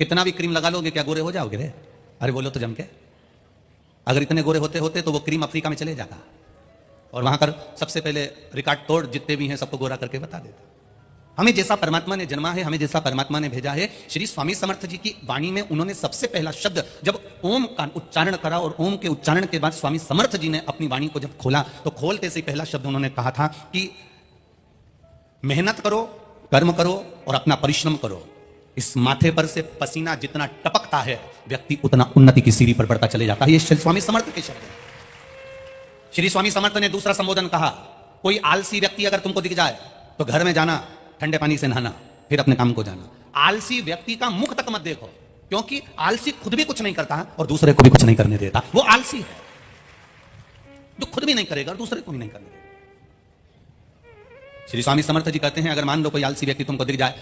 कितना भी क्रीम लगा लोगे क्या गोरे हो जाओगे रे? अरे बोलो तो जम के। अगर इतने गोरे होते होते तो वो क्रीम अफ्रीका में चले जाता और वहां कर सबसे पहले रिकॉर्ड तोड़ जितने भी हैं सबको गोरा करके बता देता। हमें जैसा परमात्मा ने जन्मा है, हमें जैसा परमात्मा ने भेजा है, श्री स्वामी समर्थ जी की वाणी में उन्होंने सबसे पहला शब्द जब ओम का उच्चारण करा और ओम के उच्चारण के बाद स्वामी समर्थ जी ने अपनी वाणी को जब खोला तो खोलते से पहला शब्द उन्होंने कहा था कि मेहनत करो, कर्म करो और अपना परिश्रम करो। इस माथे पर से पसीना जितना टपकता है व्यक्ति उतना उन्नति की सीढ़ी पर बढ़ता चले जाता है। ये श्री स्वामी समर्थ के शब्द हैं। श्री स्वामी समर्थ ने दूसरा संबोधन कहा, कोई आलसी व्यक्ति अगर तुमको दिख जाए तो घर में जाना, ठंडे पानी से नहाना, फिर अपने काम को जाना। आलसी व्यक्ति का मुख तक मत देखो, क्योंकि आलसी खुद भी कुछ नहीं करता और दूसरे को भी कुछ नहीं करने देता। वो आलसी है जो खुद भी नहीं करेगा और दूसरे को भी नहीं करने देगा। श्री स्वामी समर्थ जी कहते हैं, अगर मान लो कोई आलसी व्यक्ति तुमको दिख जाए,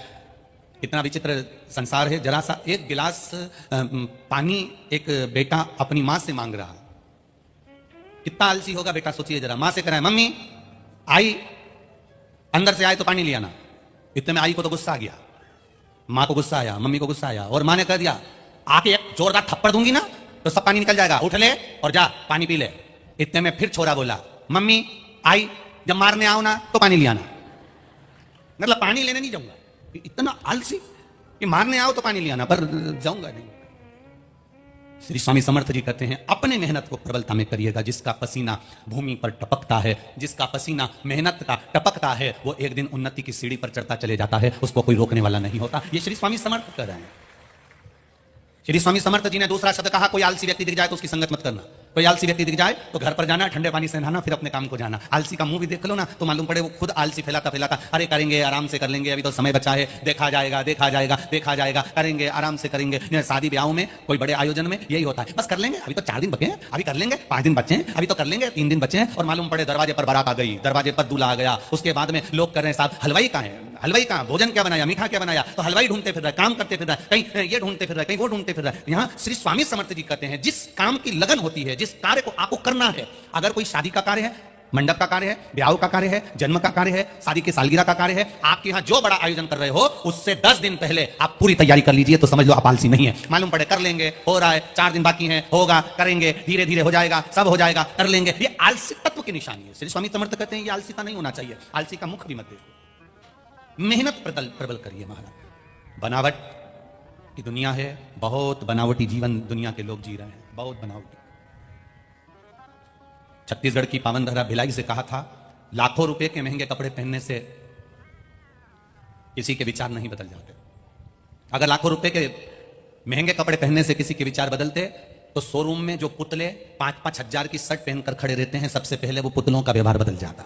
इतना विचित्र संसार है, जरा सा एक गिलास पानी एक बेटा अपनी मां से मांग रहा, कितना आलसी होगा बेटा, सोचिए जरा। मां से कह रहा है, मम्मी आई, अंदर से आए तो पानी ले आना। इतने में आई को तो गुस्सा आ गया, मां को गुस्सा आया, मम्मी को गुस्सा आया और मां ने कह दिया, आके एक जोरदार थप्पड़ दूंगी ना तो सब पानी निकल जाएगा, उठ ले और जा पानी पी ले। इतने में फिर छोरा बोला, मम्मी आई, जब मारने आओ ना तो पानी ले आना। मतलब पानी लेने नहीं जाऊंगा। इतना आलसी कि मारने आओ तो पानी ले आना, पर जाऊंगा नहीं। श्री स्वामी समर्थ जी कहते हैं, अपने मेहनत को प्रबलता में करिएगा। जिसका पसीना भूमि पर टपकता है, जिसका पसीना मेहनत का टपकता है, वो एक दिन उन्नति की सीढ़ी पर चढ़ता चले जाता है, उसको कोई रोकने वाला नहीं होता। ये श्री स्वामी समर्थ कह रहे हैं। श्री स्वामी समर्थ जी ने दूसरा शब्द कहा, कोई आलसी व्यक्ति दिख जाए तो उसकी संगत मत करना। कोई आलसी व्यक्ति दिख जाए तो घर पर जाना, ठंडे पानी से नहाना, फिर अपने काम को जाना। आलसी का मुंह भी देख लो ना तो मालूम पड़े वो खुद आलसी फैलाता फैलाता, अरे करेंगे आराम से कर लेंगे, अभी तो समय बचा है, देखा जाएगा देखा जाएगा देखा जाएगा, करेंगे आराम से करेंगे। शादी ब्याह में, कोई बड़े आयोजन में यही होता है, बस कर लेंगे, अभी तो 4 दिन बचे हैं, अभी कर लेंगे, 5 दिन बचे हैं, अभी तो कर लेंगे, 3 दिन बचे हैं। और मालूम पड़े दरवाजे पर बारात आ गई, दरवाजे पर दूल्हा आ गया। उसके बाद में लोग कर रहे हैं, साहब हलवाई कहाँ है, हलवाई कहाँ, भोजन क्या बनाया, मीठा क्या बनाया, तो हलवाई ढूंढते फिर रहा है, काम करते फिर रहा है, कहीं ये ढूंढते फिर रहा है, कहीं वो ढूंढते फिर रहा है। यहाँ श्री स्वामी समर्थ जी कहते हैं, जिस काम की लगन होती है, जिस कार्य को आपको करना है, अगर कोई शादी का कार्य है, मंडप का कार्य है, ब्याह का कार्य है, जन्म का कार्य है, शादी की सालगिरह का कार्य है, आपके यहाँ जो बड़ा आयोजन कर रहे हो उससे 10 दिन पहले आप पूरी तैयारी कर लीजिए, तो समझ लो आप आलसी नहीं है। मालूम पड़े कर लेंगे, हो रहा है, 4 दिन बाकी है, होगा, करेंगे, धीरे धीरे हो जाएगा, सब हो जाएगा, कर लेंगे, ये आलसी तत्व की निशानी है। श्री स्वामी समर्थ कहते हैं ये आलसीता नहीं होना चाहिए। आलसी का मुख भी मत देखो, मेहनत प्रबल करिए महाराज। बनावट की दुनिया है, बहुत बनावटी जीवन दुनिया के लोग जी रहे हैं, बहुत बनावटी। छत्तीसगढ़ की पावन धरा भिलाई से कहा था, लाखों रुपए के महंगे कपड़े पहनने से किसी के विचार नहीं बदल जाते। अगर लाखों रुपए के महंगे कपड़े पहनने से किसी के विचार बदलते तो शोरूम में जो पुतले 5-5 हजार की शर्ट पहनकर खड़े रहते हैं, सबसे पहले वो पुतलों का व्यवहार बदल जाता।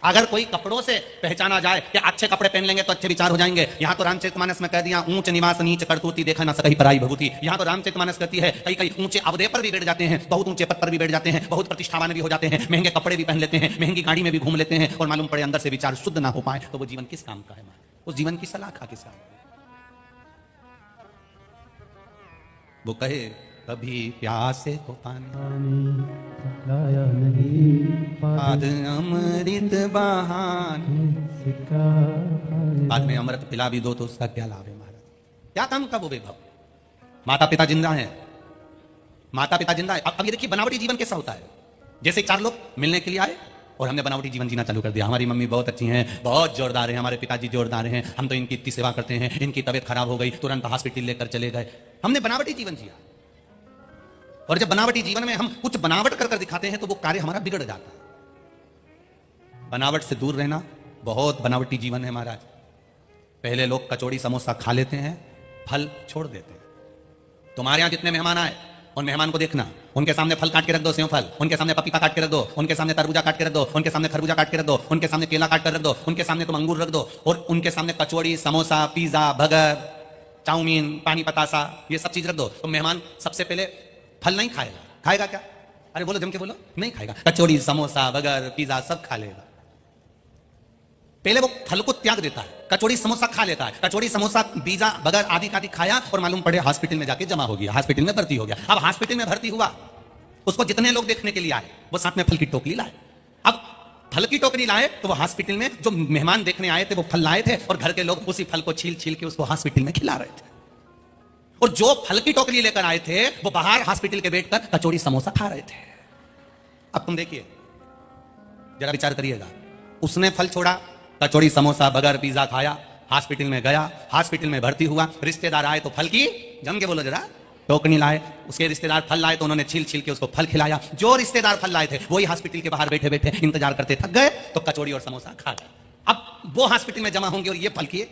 अगर कोई कपड़ों से पहचाना जाए कि अच्छे कपड़े पहन लेंगे तो अच्छे विचार हो जाएंगे। यहां तो रामचरितमानस में कह दिया, ऊंच निवास नीच करतूती देखा ना सकही पराई भभूति। यहां तो रामचरितमानस कहती है, कई कई ऊंचे अवधे पर भी बैठ जाते हैं, बहुत ऊंचे पद पर भी बैठ जाते हैं, बहुत प्रतिष्ठावान भी हो जाते हैं, महंगे कपड़े भी पहन लेते हैं, महंगी गाड़ी में भी घूम लेते हैं, और मालूम पड़े अंदर से विचार शुद्ध ना हो पाए तो वो जीवन किस काम का है? उस जीवन की सलाह खा किस काम? वो कहे कभी प्यासे को पानी लाया नहीं, बाद अमृत बहाने, बाद में अमृत पिला भी दो तो उसका क्या लाभ है महाराज? क्या काम का वो वैभव? माता पिता जिंदा हैं, माता पिता जिंदा है। अब ये देखिए बनावटी जीवन कैसा होता है। जैसे 4 लोग मिलने के लिए आए और हमने बनावटी जीवन जीना चालू कर दिया। हमारी मम्मी बहुत अच्छी हैं, बहुत जोरदार हैं, हमारे पिताजी जोरदार हैं, हम तो इनकी इतनी सेवा करते हैं, इनकी तबीयत खराब हो गई, तुरंत हॉस्पिटल लेकर चले गए। हमने बनावटी जीवन जिया। और जब बनावटी जीवन में हम कुछ बनावट कर दिखाते हैं तो वो कार्य हमारा बिगड़ जाता है। बनावट से दूर रहना, बहुत बनावटी जीवन है महाराज। पहले लोग कचौड़ी समोसा खा लेते हैं, फल छोड़ देते हैं। तुम्हारे यहां जितने मेहमान आए उन मेहमान को देखना, उनके सामने फल काट के रख दो, सेव फल, उनके सामने पपीता काट के रख दो, उनके सामने तरबूजा काट के रख दो, उनके सामने खरबूजा काट के रख दो, उनके सामने केला काट कर रख दो, उनके सामने तुम अंगूर रख दो, और उनके सामने कचौड़ी समोसा पिज्जा बर्गर चाउमीन पानी पतासा ये सब चीज रख दो। तो मेहमान सबसे पहले फल नहीं खाएगा, खाएगा क्या? अरे बोलो जम के बोलो, नहीं खाएगा। कचौड़ी समोसा बर्गर पिज्जा सब खा लेगा। पहले वो फल को त्याग देता है, कचौड़ी समोसा खा लेता है, कचौड़ी समोसा पिज्जा बर्गर आदि का खाया और मालूम पड़े हॉस्पिटल में जाके जमा हो गया, हॉस्पिटल में भर्ती हो गया। अब हॉस्पिटल में भर्ती हुआ, उसको जितने लोग देखने के लिए आए वो साथ में फल की टोकरी लाए। अब फल की टोकरी लाए तो वो हॉस्पिटल में जो मेहमान देखने आए थे वो फल लाए थे और घर के लोग उसी फल को छील छील के उसको हॉस्पिटल में खिला रहे थे। और जो फल की टोकरी लेकर आए थे वो बाहर हॉस्पिटल के बैठकर कचौड़ी समोसा खा रहे थे। अब तुम देखिए, जरा विचार करिएगा, उसने फल छोड़ा, कचौड़ी समोसा बर्गर पिज्जा खाया, हॉस्पिटल में गया, हॉस्पिटल में भर्ती हुआ, रिश्तेदार आए तो फल की जम के बोलो जरा टोकनी लाए, उसके रिश्तेदार फल लाए तो उन्होंने छील छील के उसको फल खिलाया। जो रिश्तेदार फल लाए थे वही हॉस्पिटल के बाहर बैठे बैठे इंतजार करते थक गए तो कचौड़ी और समोसा खा गए। अब वो हॉस्पिटल में जमा होंगे और ये फल किए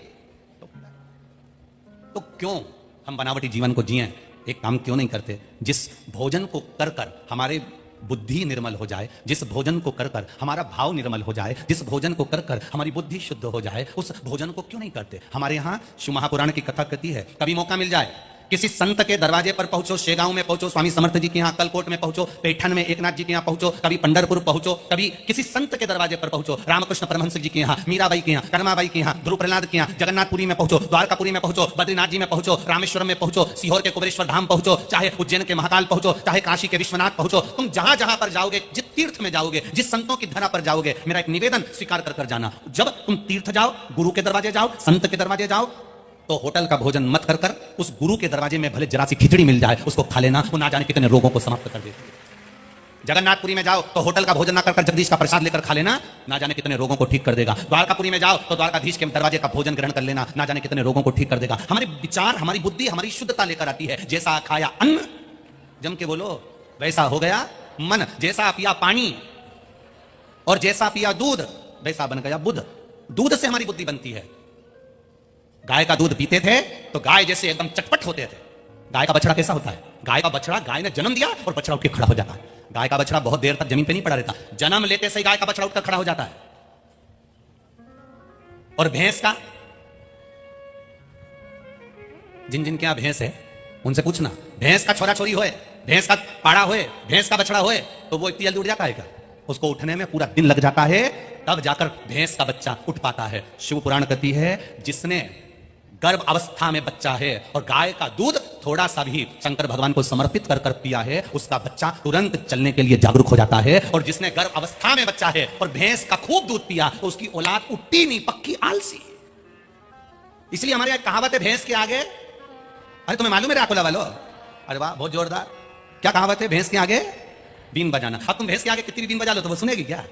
तो क्यों हम बनावटी जीवन को जिए? एक काम क्यों नहीं करते, जिस भोजन को कर कर हमारे बुद्धि निर्मल हो जाए, जिस भोजन को कर कर हमारा भाव निर्मल हो जाए, जिस भोजन को कर कर हमारी बुद्धि शुद्ध हो जाए, उस भोजन को क्यों नहीं करते? हमारे यहाँ शिव महापुराण की कथा कहती है, कभी मौका मिल जाए किसी संत के दरवाजे पर पहुंचो, शेगांव में पहुंचो, स्वामी समर्थ जी के यहाँ कलकोट में पहुंचो, पैठन में एकनाथ जी के यहाँ पहुंचो, कभी पंढरपुर पहुंचो, कभी किसी संत के दरवाजे पर पहुंचो, रामकृष्ण परमहंस जी के यहाँ, मीराबाई के यहाँ, कर्माबाई के यहाँ, ध्रुव प्रहलाद के यहाँ, जगन्नाथपुरी में पहुंचो, द्वारकापुरी में पहुंचो, बद्रीनाथ जी में पहुंचो, रामेश्वरम में पहुंचो, सीहोर के कुबेरेश्वर धाम पहुंचो, चाहे उज्जैन के महाकाल पहुंचो, चाहे काशी के विश्वनाथ पहुंचो, तुम जहां जहां पर जाओगे, जिस तीर्थ में जाओगे, जिस संतों की धरा पर जाओगे, मेरा एक निवेदन स्वीकार कर जाना, जब तुम तीर्थ जाओ, गुरु के दरवाजे जाओ, संत के दरवाजे जाओ, तो होटल का भोजन मत कर कर उस गुरु के दरवाजे में भले जरा सी खिचड़ी मिल जाए उसको खा लेना, वो ना जाने कितने रोगों को समाप्त कर देती है। जगन्नाथपुरी में जाओ तो होटल का भोजन ना कर कर जगदीश का प्रसाद लेकर खा लेना, ना जाने कितने रोगों को ठीक कर देगा। द्वारकापुरी में जाओ तो द्वारकाधीश के दरवाजे का भोजन ग्रहण कर लेना, ना जाने कितने रोगों को ठीक कर देगा। हमारे विचार, हमारी बुद्धि, हमारी शुद्धता लेकर आती है। जैसा खाया अन्न, जम के बोलो, वैसा हो गया मन। जैसा पिया पानी और जैसा पिया दूध, वैसा बन गया बुद्ध। दूध से हमारी बुद्धि बनती है। गाय का दूध पीते थे तो गाय जैसे एकदम चटपट होते थे। गाय का बछड़ा कैसा होता है? गाय का बछड़ा, गाय ने जन्म दिया और बछड़ा उठ के खड़ा हो जाता है। गाय का बछड़ा बहुत देर तक जमीन पे नहीं पड़ा रहता, जन्म लेते से गाय का बछड़ा उठकर खड़ा हो जाता है। और भैंस का, जिन जिन के यहां भैंस है उनसे पूछना, भैंस का छोरा छोरी होए, भैंस का पाड़ा होए, भैंस का बछड़ा होए, तो वो इतनी जल्दी उठ जाता है क्या? उसको उठने में पूरा दिन लग जाता है, तब जाकर भैंस का बच्चा उठ पाता है। शिव पुराण कहती है, जिसने गर्भ अवस्था में बच्चा है और गाय का दूध थोड़ा सा भी शंकर भगवान को समर्पित कर कर पिया है, उसका बच्चा तुरंत चलने के लिए जागरूक हो जाता है। और जिसने गर्भ अवस्था में बच्चा है और भैंस का खूब दूध पिया तो उसकी औलाद उठती नहीं, पक्की आलसी। इसलिए हमारे यहां कहावत है, भैंस के आगे, अरे तुम्हें मालूम है राकोला वालों, अरे वाह बहुत जोरदार, क्या कहावत है? भैंस के आगे बीन बजाना। अब तुम भैंस के आगे कितनी भी बीन बजा लो तो वो सुनेगी क्या?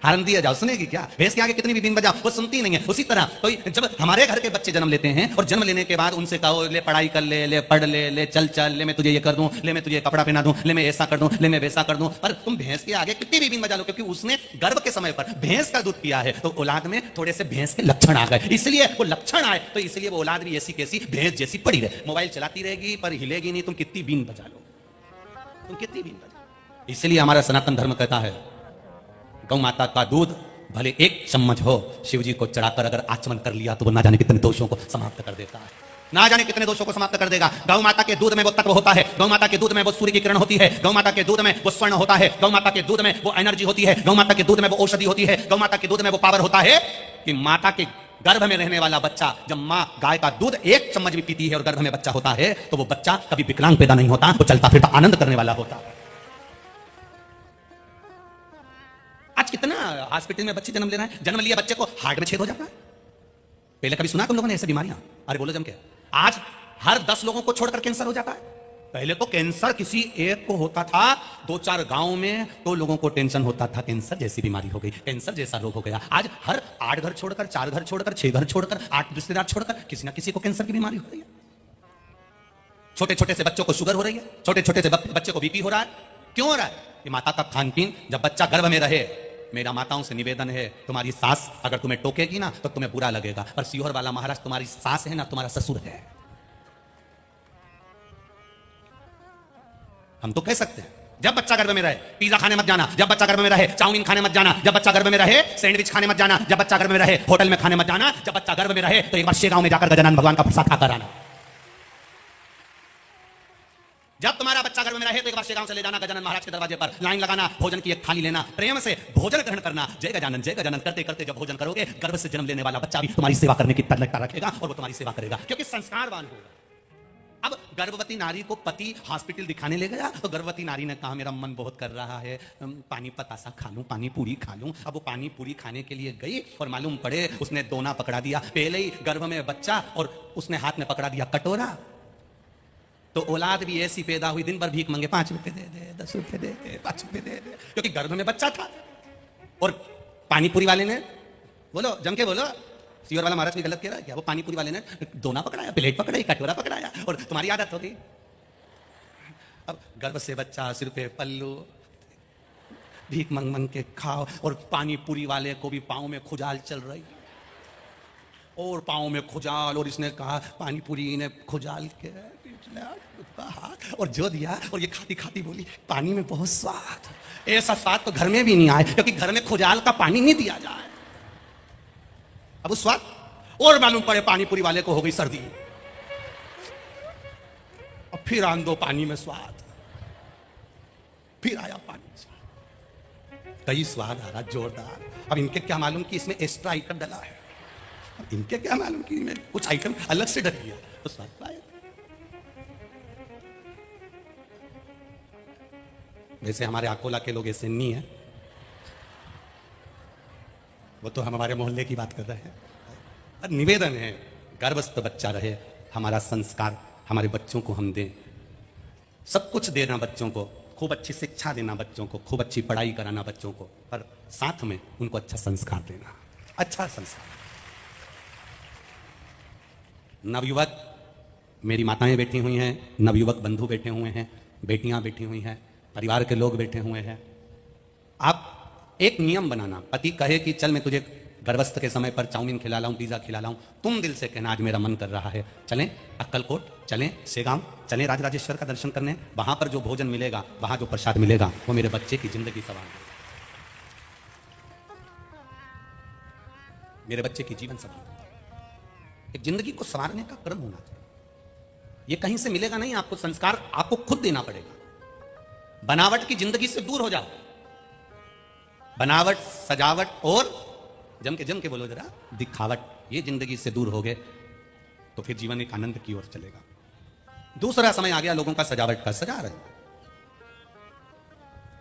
हारन दिया जाओ, सुनेगी क्या? भैंस के आगे कितनी भी बीन बजाओ वो सुनती नहीं है। उसी तरह तो जब हमारे घर के बच्चे जन्म लेते हैं और जन्म लेने के बाद उनसे कहो, ले पढ़ाई कर ले, ले पढ़ ले, ले चल चल, ले मैं तुझे ये कर दूं, ले मैं तुझे कपड़ा पहना दूं, ले मैं ऐसा कर दूं, ले मैं वैसा कर दूं, पर तुम भैंस के आगे कितनी भी बीन बजा लो, क्योंकि उसने गर्भ के समय पर भैंस का दूध पिया है, तो औलाद में थोड़े से भैंस के लक्षण आ गए। इसलिए वो लक्षण आए तो इसलिए वो औलाद भी ऐसी कैसी भैंस जैसी पड़ी रहे। मोबाइल चलाती रहेगी पर हिलेगी नहीं, तुम कितनी बीन बजा लो, तुम कितनी बीन बजा। इसलिए हमारा सनातन धर्म कहता है, गौ माता का दूध भले एक चम्मच हो, शिव जी को चढ़ाकर अगर आचमन कर लिया तो वो ना जाने कितने दोषों को समाप्त कर देता है, ना जाने कितने दोषों को समाप्त कर देगा। गौ माता के दूध में वो तत्व होता है, गौ माता के दूध में वो सूर्य की किरण होती है, गौ माता के दूध में वो स्वर्ण होता है, गौ माता के दूध में वो एनर्जी होती है, गौ माता के दूध में वो औषधि होती है, गौ माता के दूध में वो पावर होता है कि माता के गर्भ में रहने वाला बच्चा, जब मां गाय का दूध एक चम्मच भी पीती है और गर्भ में बच्चा होता है तो वो बच्चा कभी विकलांग पैदा नहीं होता, वो चलता फिरता आनंद करने वाला होता है। आज कितना हॉस्पिटल में बच्चे जन्म ले रहे हैं, जन्म लिया बच्चे को हार्ट में छेद हो जाता है। पहले कभी सुना तुम लोगों ने ऐसी बीमारियां? अरे बोलो जम के। आज हर 10 लोगों को छोड़कर कैंसर हो जाता है। पहले तो कैंसर किसी एक को होता था, 2-4 गांव में तो लोगों को टेंशन होता था, कैंसर जैसी बीमारी हो गई, कैंसर जैसा रोग हो गया। आज हर 8 घर छोड़कर, 4 घर छोड़कर, 6 घर छोड़कर, 8 रिश्तेदार छोड़कर किसी ना किसी को कैंसर की बीमारी हो रही है। छोटे छोटे से बच्चों को शुगर हो रही है, छोटे छोटे से बच्चे को बीपी हो रहा है। क्यों हो रहा है? ये माता का खान पीन। जब बच्चा गर्भ में रहे, मेरा माताओं से निवेदन है, तुम्हारी सास अगर तुम्हें टोकेगी ना तो तुम्हें बुरा लगेगा, पर सीहोर वाला महाराज तुम्हारी सास है ना, तुम्हारा ससुर है। हम तो कह सकते हैं, जब बच्चा गर्भ में रहे पिज्जा खाने मत जाना, जब बच्चा गर्भ में रहे चाउमीन खाने मत जाना, जब बच्चा गर्भ में रहे सैंडविच खाने मत जाना, जब बच्चा गर्भ में रहे होटल में खाने मत जाना, जब बच्चा गर्भ में रहे तो एक बार शेगांव में जाकर गजानन भगवान का प्रसाद खाकर आना। जब तुम्हारा बच्चा गर्भ में रहे तो एक बार शेगांव से ले जाना, गजानन महाराज के दरवाजे पर लाइन लगाना, भोजन की एक थाली लेना, प्रेम से भोजन ग्रहण करना, जय गजानन करते करते जब भोजन करोगे, गर्भ से जन्म लेने वाला बच्चा भी तुम्हारी सेवा करने की तत्परता रखेगा और वो तुम्हारी सेवा करेगा, क्योंकि संस्कारवान होगा। अब गर्भवती नारी को पति हॉस्पिटल दिखाने ले गया तो गर्भवती नारी ने कहा, मेरा मन बहुत कर रहा है, पानी पतासा खा लूं, पानी पूरी खा लूं। अब वो पानी पूरी खाने के लिए गई और मालूम पड़े उसने दोना पकड़ा दिया, पहले ही गर्भ में बच्चा और उसने हाथ में पकड़ा दिया कटोरा। तो औलाद भी ऐसी पैदा हुई, दिन भर भीख मांगे, 5 रुपए दे दे, 10 रुपए दे दे, 5 रुपए दे दे, क्योंकि गर्भ में बच्चा था। और पानीपुरी वाले ने, बोलो जम के बोलो, सीवर वाला महाराज भी गलत कह रहा है क्या? वो पानीपुरी वाले ने दोना पकड़ाया, प्लेट पकड़ाई, कटोरा पकड़ाया, और तुम्हारी आदत हो गई। अब गर्भ से बच्चा, सिर पे पल्लू, भीख मंग मंग के खाओ। और पानीपुरी वाले को भी पाँव में खुजाल चल रही, और पाँव में खुजाल, और इसने कहा पानीपुरी ने खुजाल के हाथ और जो दिया, और ये खाती खाती बोली पानी में बहुत स्वाद। ऐसा स्वाद तो घर में भी नहीं आए, क्योंकि घर में खुजाल का पानी नहीं दिया जाए। अब उस स्वाद और मालूम पड़े पानीपुरी वाले को हो गई सर्दी, और फिर आन दो पानी में स्वाद, फिर आया पानी में स्वाद, कई स्वाद आ रहा जोरदार। अब इनके क्या मालूम कि इसमें एक्स्ट्रा आइटम डला है, अब इनके क्या मालूम कि इसमें कुछ आइटम अलग से डल गया, तो स्वाद आया। वैसे हमारे अकोला के लोग ऐसे नहीं है, वो तो हम हमारे मोहल्ले की बात कर रहे हैं। और निवेदन है, गर्भस्थ बच्चा रहे, हमारा संस्कार हमारे बच्चों को हम दें, सब कुछ देना बच्चों को, खूब अच्छी शिक्षा देना बच्चों को, खूब अच्छी पढ़ाई कराना बच्चों को, पर साथ में उनको अच्छा संस्कार देना, अच्छा संस्कार। नवयुवक मेरी माताएं बैठी हुई हैं, नवयुवक बंधु बैठे हुए हैं, बेटियां बैठी हुई हैं, परिवार के लोग बैठे हुए हैं। आप एक नियम बनाना, पति कहे कि चल मैं तुझे गर्भस्थ के समय पर चाउमीन खिला लाऊं, पिज्जा खिला लाऊं, तुम दिल से कहना आज मेरा मन कर रहा है, चलें अक्कलकोट, चलें सेगांव, चलें राजराजेश्वर का दर्शन करने, वहां पर जो भोजन मिलेगा, वहां जो प्रसाद मिलेगा, वो मेरे बच्चे की जिंदगी सवार है, मेरे बच्चे की जीवन सवार। एक जिंदगी को संवारने का क्रम होना चाहिए, ये कहीं से मिलेगा नहीं, आपको संस्कार आपको खुद देना पड़ेगा। बनावट की जिंदगी से दूर हो जाओ, बनावट, सजावट और जम के बोलो जरा, दिखावट, ये जिंदगी से दूर हो गए तो फिर जीवन एक आनंद की ओर चलेगा। दूसरा समय आ गया लोगों का सजावट का, सजा रहे,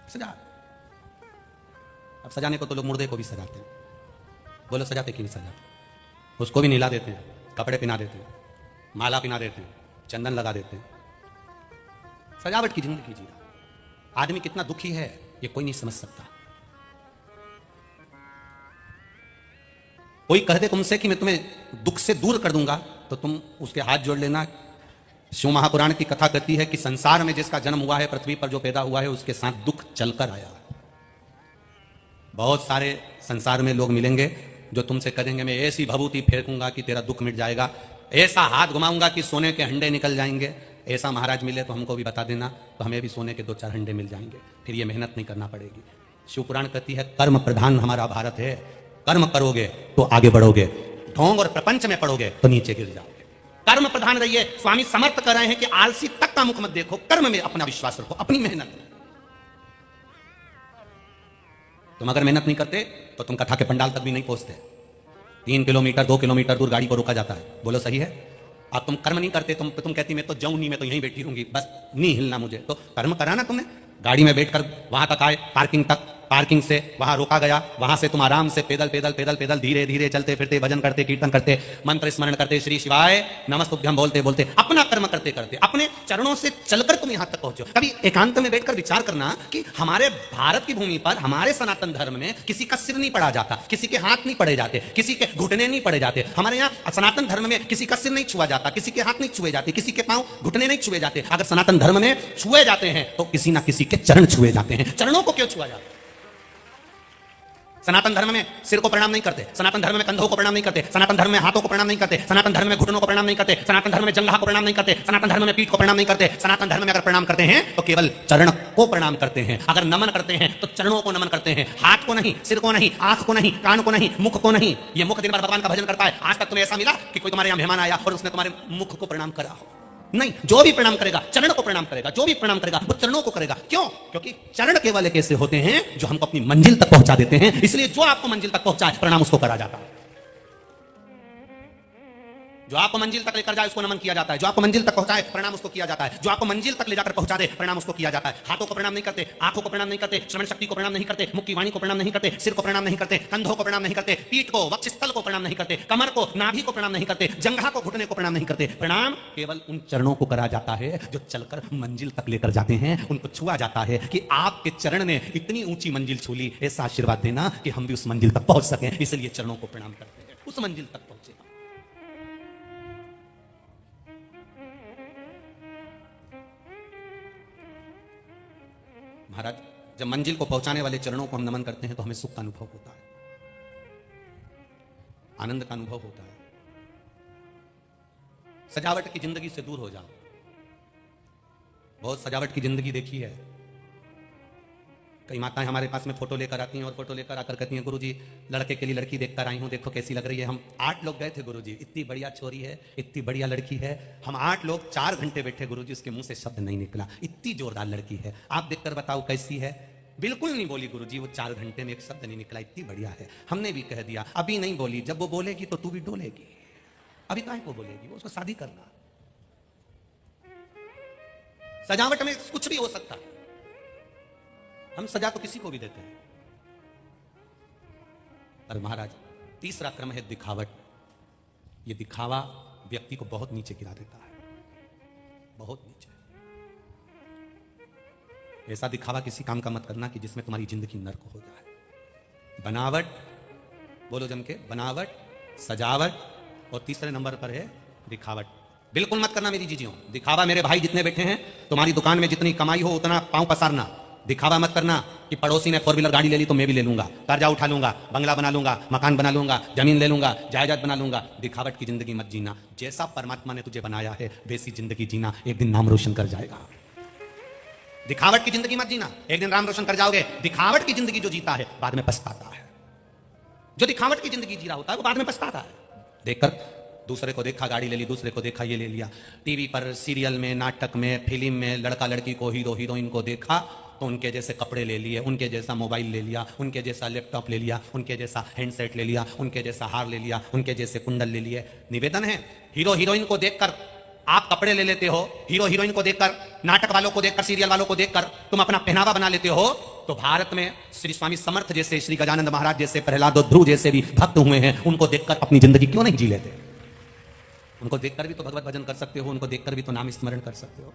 सजा। अब सजाने को तो लोग मुर्दे को भी सजाते हैं, बोलो सजाते कि नहीं सजाते? उसको भी नहला देते हैं, कपड़े पहना देते हैं, माला पहना देते हैं, चंदन लगा देते हैं, सजावट की जिंदगी जी रहा। आदमी कितना दुखी है ये कोई नहीं समझ सकता। कोई कह दे तुमसे कि मैं तुम्हें दुख से दूर कर दूंगा, तो तुम उसके हाथ जोड़ लेना। शिव महापुराण की कथा कहती है कि संसार में जिसका जन्म हुआ है, पृथ्वी पर जो पैदा हुआ है, उसके साथ दुख चलकर आया। बहुत सारे संसार में लोग मिलेंगे जो तुमसे कहेंगे मैं ऐसी भभूति फेंकूंगा कि तेरा दुख मिट जाएगा, ऐसा हाथ घुमाऊंगा कि सोने के हंडे निकल जाएंगे। ऐसा महाराज मिले तो हमको भी बता देना, तो हमें भी सोने के 2-4 हंडे मिल जाएंगे, फिर ये मेहनत नहीं करना पड़ेगी। शिव पुराण कहती है कर्म प्रधान हमारा भारत है, कर्म करोगे तो आगे बढ़ोगे, ढोंग और प्रपंच में पड़ोगे तो नीचे गिर जाओगे। कर्म प्रधान रहिए। स्वामी समर्थ कर रहे हैं कि आलसी तक का मुख मत देखो, कर्म में अपना विश्वास रखो, अपनी मेहनत में। तुम अगर मेहनत नहीं करते तो तुम कथा के पंडाल तक भी नहीं पहुंचते। 3 किलोमीटर 2 किलोमीटर दूर गाड़ी को रोका जाता है, बोलो सही है? अब तुम कर्म नहीं करते, तुम कहती मैं तो जाऊं नहीं, मैं तो यहीं बैठी रहूंगी, बस नहीं हिलना मुझे, तो कर्म कराना तुमने। गाड़ी में बैठकर वहां तक आए, पार्किंग तक, पार्किंग से वहां रोका गया, वहां से तुम आराम से पैदल पैदल पैदल पैदल धीरे धीरे चलते फिरते भजन करते, कीर्तन करते, मंत्र स्मरण करते, श्री शिवाय नमस्तुभ्यम बोलते बोलते अपना कर्म करते करते अपने चरणों से चलकर तुम यहां तक पहुंचो। कभी एकांत में बैठकर विचार करना कि हमारे भारत की भूमि पर, हमारे सनातन धर्म में किसी का सिर नहीं पड़ा जाता, किसी के हाथ नहीं पड़े जाते, किसी के घुटने नहीं पड़े जाते। हमारे यहाँ सनातन धर्म में किसी का सिर नहीं छुआ जाता, किसी के हाथ नहीं छुए जाते, किसी के पांव घुटने नहीं छुए जाते। अगर सनातन धर्म में छुए जाते हैं तो किसी ना किसी के चरण छुए जाते हैं। चरणों को क्यों छुआ जाता है? सनातन धर्म में सिर को प्रणाम नहीं करते, सनातन धर्म में कंधों को प्रणाम नहीं करते, सनातन धर्म में हाथों को प्रणाम नहीं करते, सनातन धर्म में घुटनों को प्रणाम नहीं करते, सनातन धर्म में जंघा को प्रणाम नहीं करते, सनातन धर्म में पीठ को प्रणाम नहीं करते। सनातन धर्म में अगर प्रणाम करते हैं तो केवल चरण को प्रणाम करते हैं। अगर नमन करते हैं तो चरणों को नमन करते हैं, हाथ को नहीं, सिर को नहीं, आंख को नहीं, कान को नहीं, मुख को नहीं। ये मुख दिन भर भगवान का भजन करता है। आज तक तुम्हें ऐसा मिला कि कोई तुम्हारे यहाँ मेहमान आया और उसने तुम्हारे मुख को प्रणाम करा हो? नहीं। जो भी प्रणाम करेगा चरण को प्रणाम करेगा, जो भी प्रणाम करेगा वो चरणों को करेगा। क्यों? क्योंकि चरण केवल एक ऐसे होते हैं जो हमको अपनी मंजिल तक पहुंचा देते हैं। इसलिए जो आपको मंजिल तक पहुंचाए प्रणाम उसको करा जाता है। जो आपको मंजिल तक लेकर जाए उसको नमन किया जाता है, जो आपको मंजिल तक पहुंचाए प्रणाम उसको किया जाता है, जो आपको मंजिल तक ले जाकर पहुंचा दे प्रणाम उसको किया जाता है। हाथों को प्रणाम नहीं करते, आंखों को प्रणाम नहीं करते, श्रवण शक्ति को प्रणाम नहीं करते, मुख की वाणी को प्रणाम नहीं करते, सिर को प्रणाम नहीं करते, कंधों को प्रणाम नहीं करते, पीठ को वक्षस्थल को प्रणाम नहीं करते, कमर को नाभि को प्रणाम नहीं करते, जंघा को घुटने को प्रणाम नहीं करते। प्रणाम केवल उन चरणों को करा जाता है जो चलकर मंजिल तक लेकर जाते हैं, उनको छुआ जाता है कि आपके चरण ने इतनी ऊंची मंजिल छू ली, ऐसा आशीर्वाद देना कि हम भी उस मंजिल तक पहुंच सकें, इसलिए चरणों को प्रणाम करते हैं, उस मंजिल तक पहुंचे। महाराज, जब मंजिल को पहुंचाने वाले चरणों को हम नमन करते हैं तो हमें सुख का अनुभव होता है, आनंद का अनुभव होता है। सजावट की जिंदगी से दूर हो जाओ। बहुत सजावट की जिंदगी देखी है। कई माताएं हमारे पास में फोटो लेकर आती हैं और फोटो लेकर आकर कहती हैं, गुरुजी लड़के के लिए लड़की देखकर आई हूं, देखो कैसी लग रही है। हम 8 लोग गए थे गुरुजी, इतनी बढ़िया छोरी है, इतनी बढ़िया लड़की है। हम 8 लोग 4 घंटे बैठे गुरुजी, उसके मुंह से शब्द नहीं निकला, इतनी जोरदार लड़की है, आप देखकर बताओ कैसी है। बिल्कुल नहीं बोली गुरुजी, वो 4 घंटे में एक शब्द नहीं निकला, इतनी बढ़िया है। हमने भी कह दिया अभी नहीं बोली, जब वो बोलेगी तो तू भी डोलेगी। अभी काहे को बोलेगी, वो उसको शादी करना। सजावट में कुछ भी हो सकता है, हम सजा तो किसी को भी देते हैं। पर महाराज, तीसरा क्रम है दिखावट। यह दिखावा व्यक्ति को बहुत नीचे गिरा देता है, बहुत नीचे। ऐसा दिखावा किसी काम का मत करना कि जिसमें तुम्हारी जिंदगी नर्क हो जाए। बनावट, बोलो जम के, बनावट, सजावट और तीसरे नंबर पर है दिखावट। बिल्कुल मत करना मेरी जीजियों दिखावा। मेरे भाई जितने बैठे हैं, तुम्हारी दुकान में जितनी कमाई हो उतना पांव पसारना। दिखावा मत करना कि पड़ोसी ने 4 व्हीलर गाड़ी ले ली तो मैं भी ले लूंगा, कर्जा उठा लूंगा, बंगला बना लूंगा, मकान बना लूंगा, जमीन ले लूंगा, जायदाद बना लूंगा। दिखावट की जिंदगी मत जीना। जैसा परमात्मा ने तुझे बनाया है वैसी जिंदगी जीना, एक दिन नाम रोशन कर जाएगा। दिखावट की जिंदगी मत जीना, एक दिन नाम रोशन कर जाओगे। दिखावट की जिंदगी जो जीता है बाद में पछताता है। जो दिखावट की जिंदगी जी रहा होता है वो बाद में पछताता है। देखकर दूसरे को देखा गाड़ी ले ली, दूसरे को देखा ये ले लिया। टीवी पर सीरियल में, नाटक में, फिल्म में लड़का लड़की को, हीरो हीरोइन को देखा तो उनके जैसे कपड़े ले लिए, उनके जैसा मोबाइल ले लिया, उनके जैसा लैपटॉप ले लिया, उनके जैसा हैंडसेट ले लिया, उनके जैसा हार ले लिया, उनके जैसे कुंडल ले लिए। निवेदन है, हीरो हीरोइन को देखकर आप कपड़े ले लेते हो, हीरो हीरोइन को देखकर, नाटक वालों को देखकर, सीरियल वालों को देखकर तुम अपना पहनावा बना लेते हो, तो भारत में श्री स्वामी समर्थ जैसे, श्री गजानंद महाराज जैसे, प्रहलाद और ध्रुव जैसे भी भक्त हुए हैं। उनको देखकर अपनी जिंदगी क्यों नहीं जी लेते? उनको देखकर भी तो भगवत भजन कर सकते हो, उनको देखकर भी तो नाम स्मरण कर सकते हो,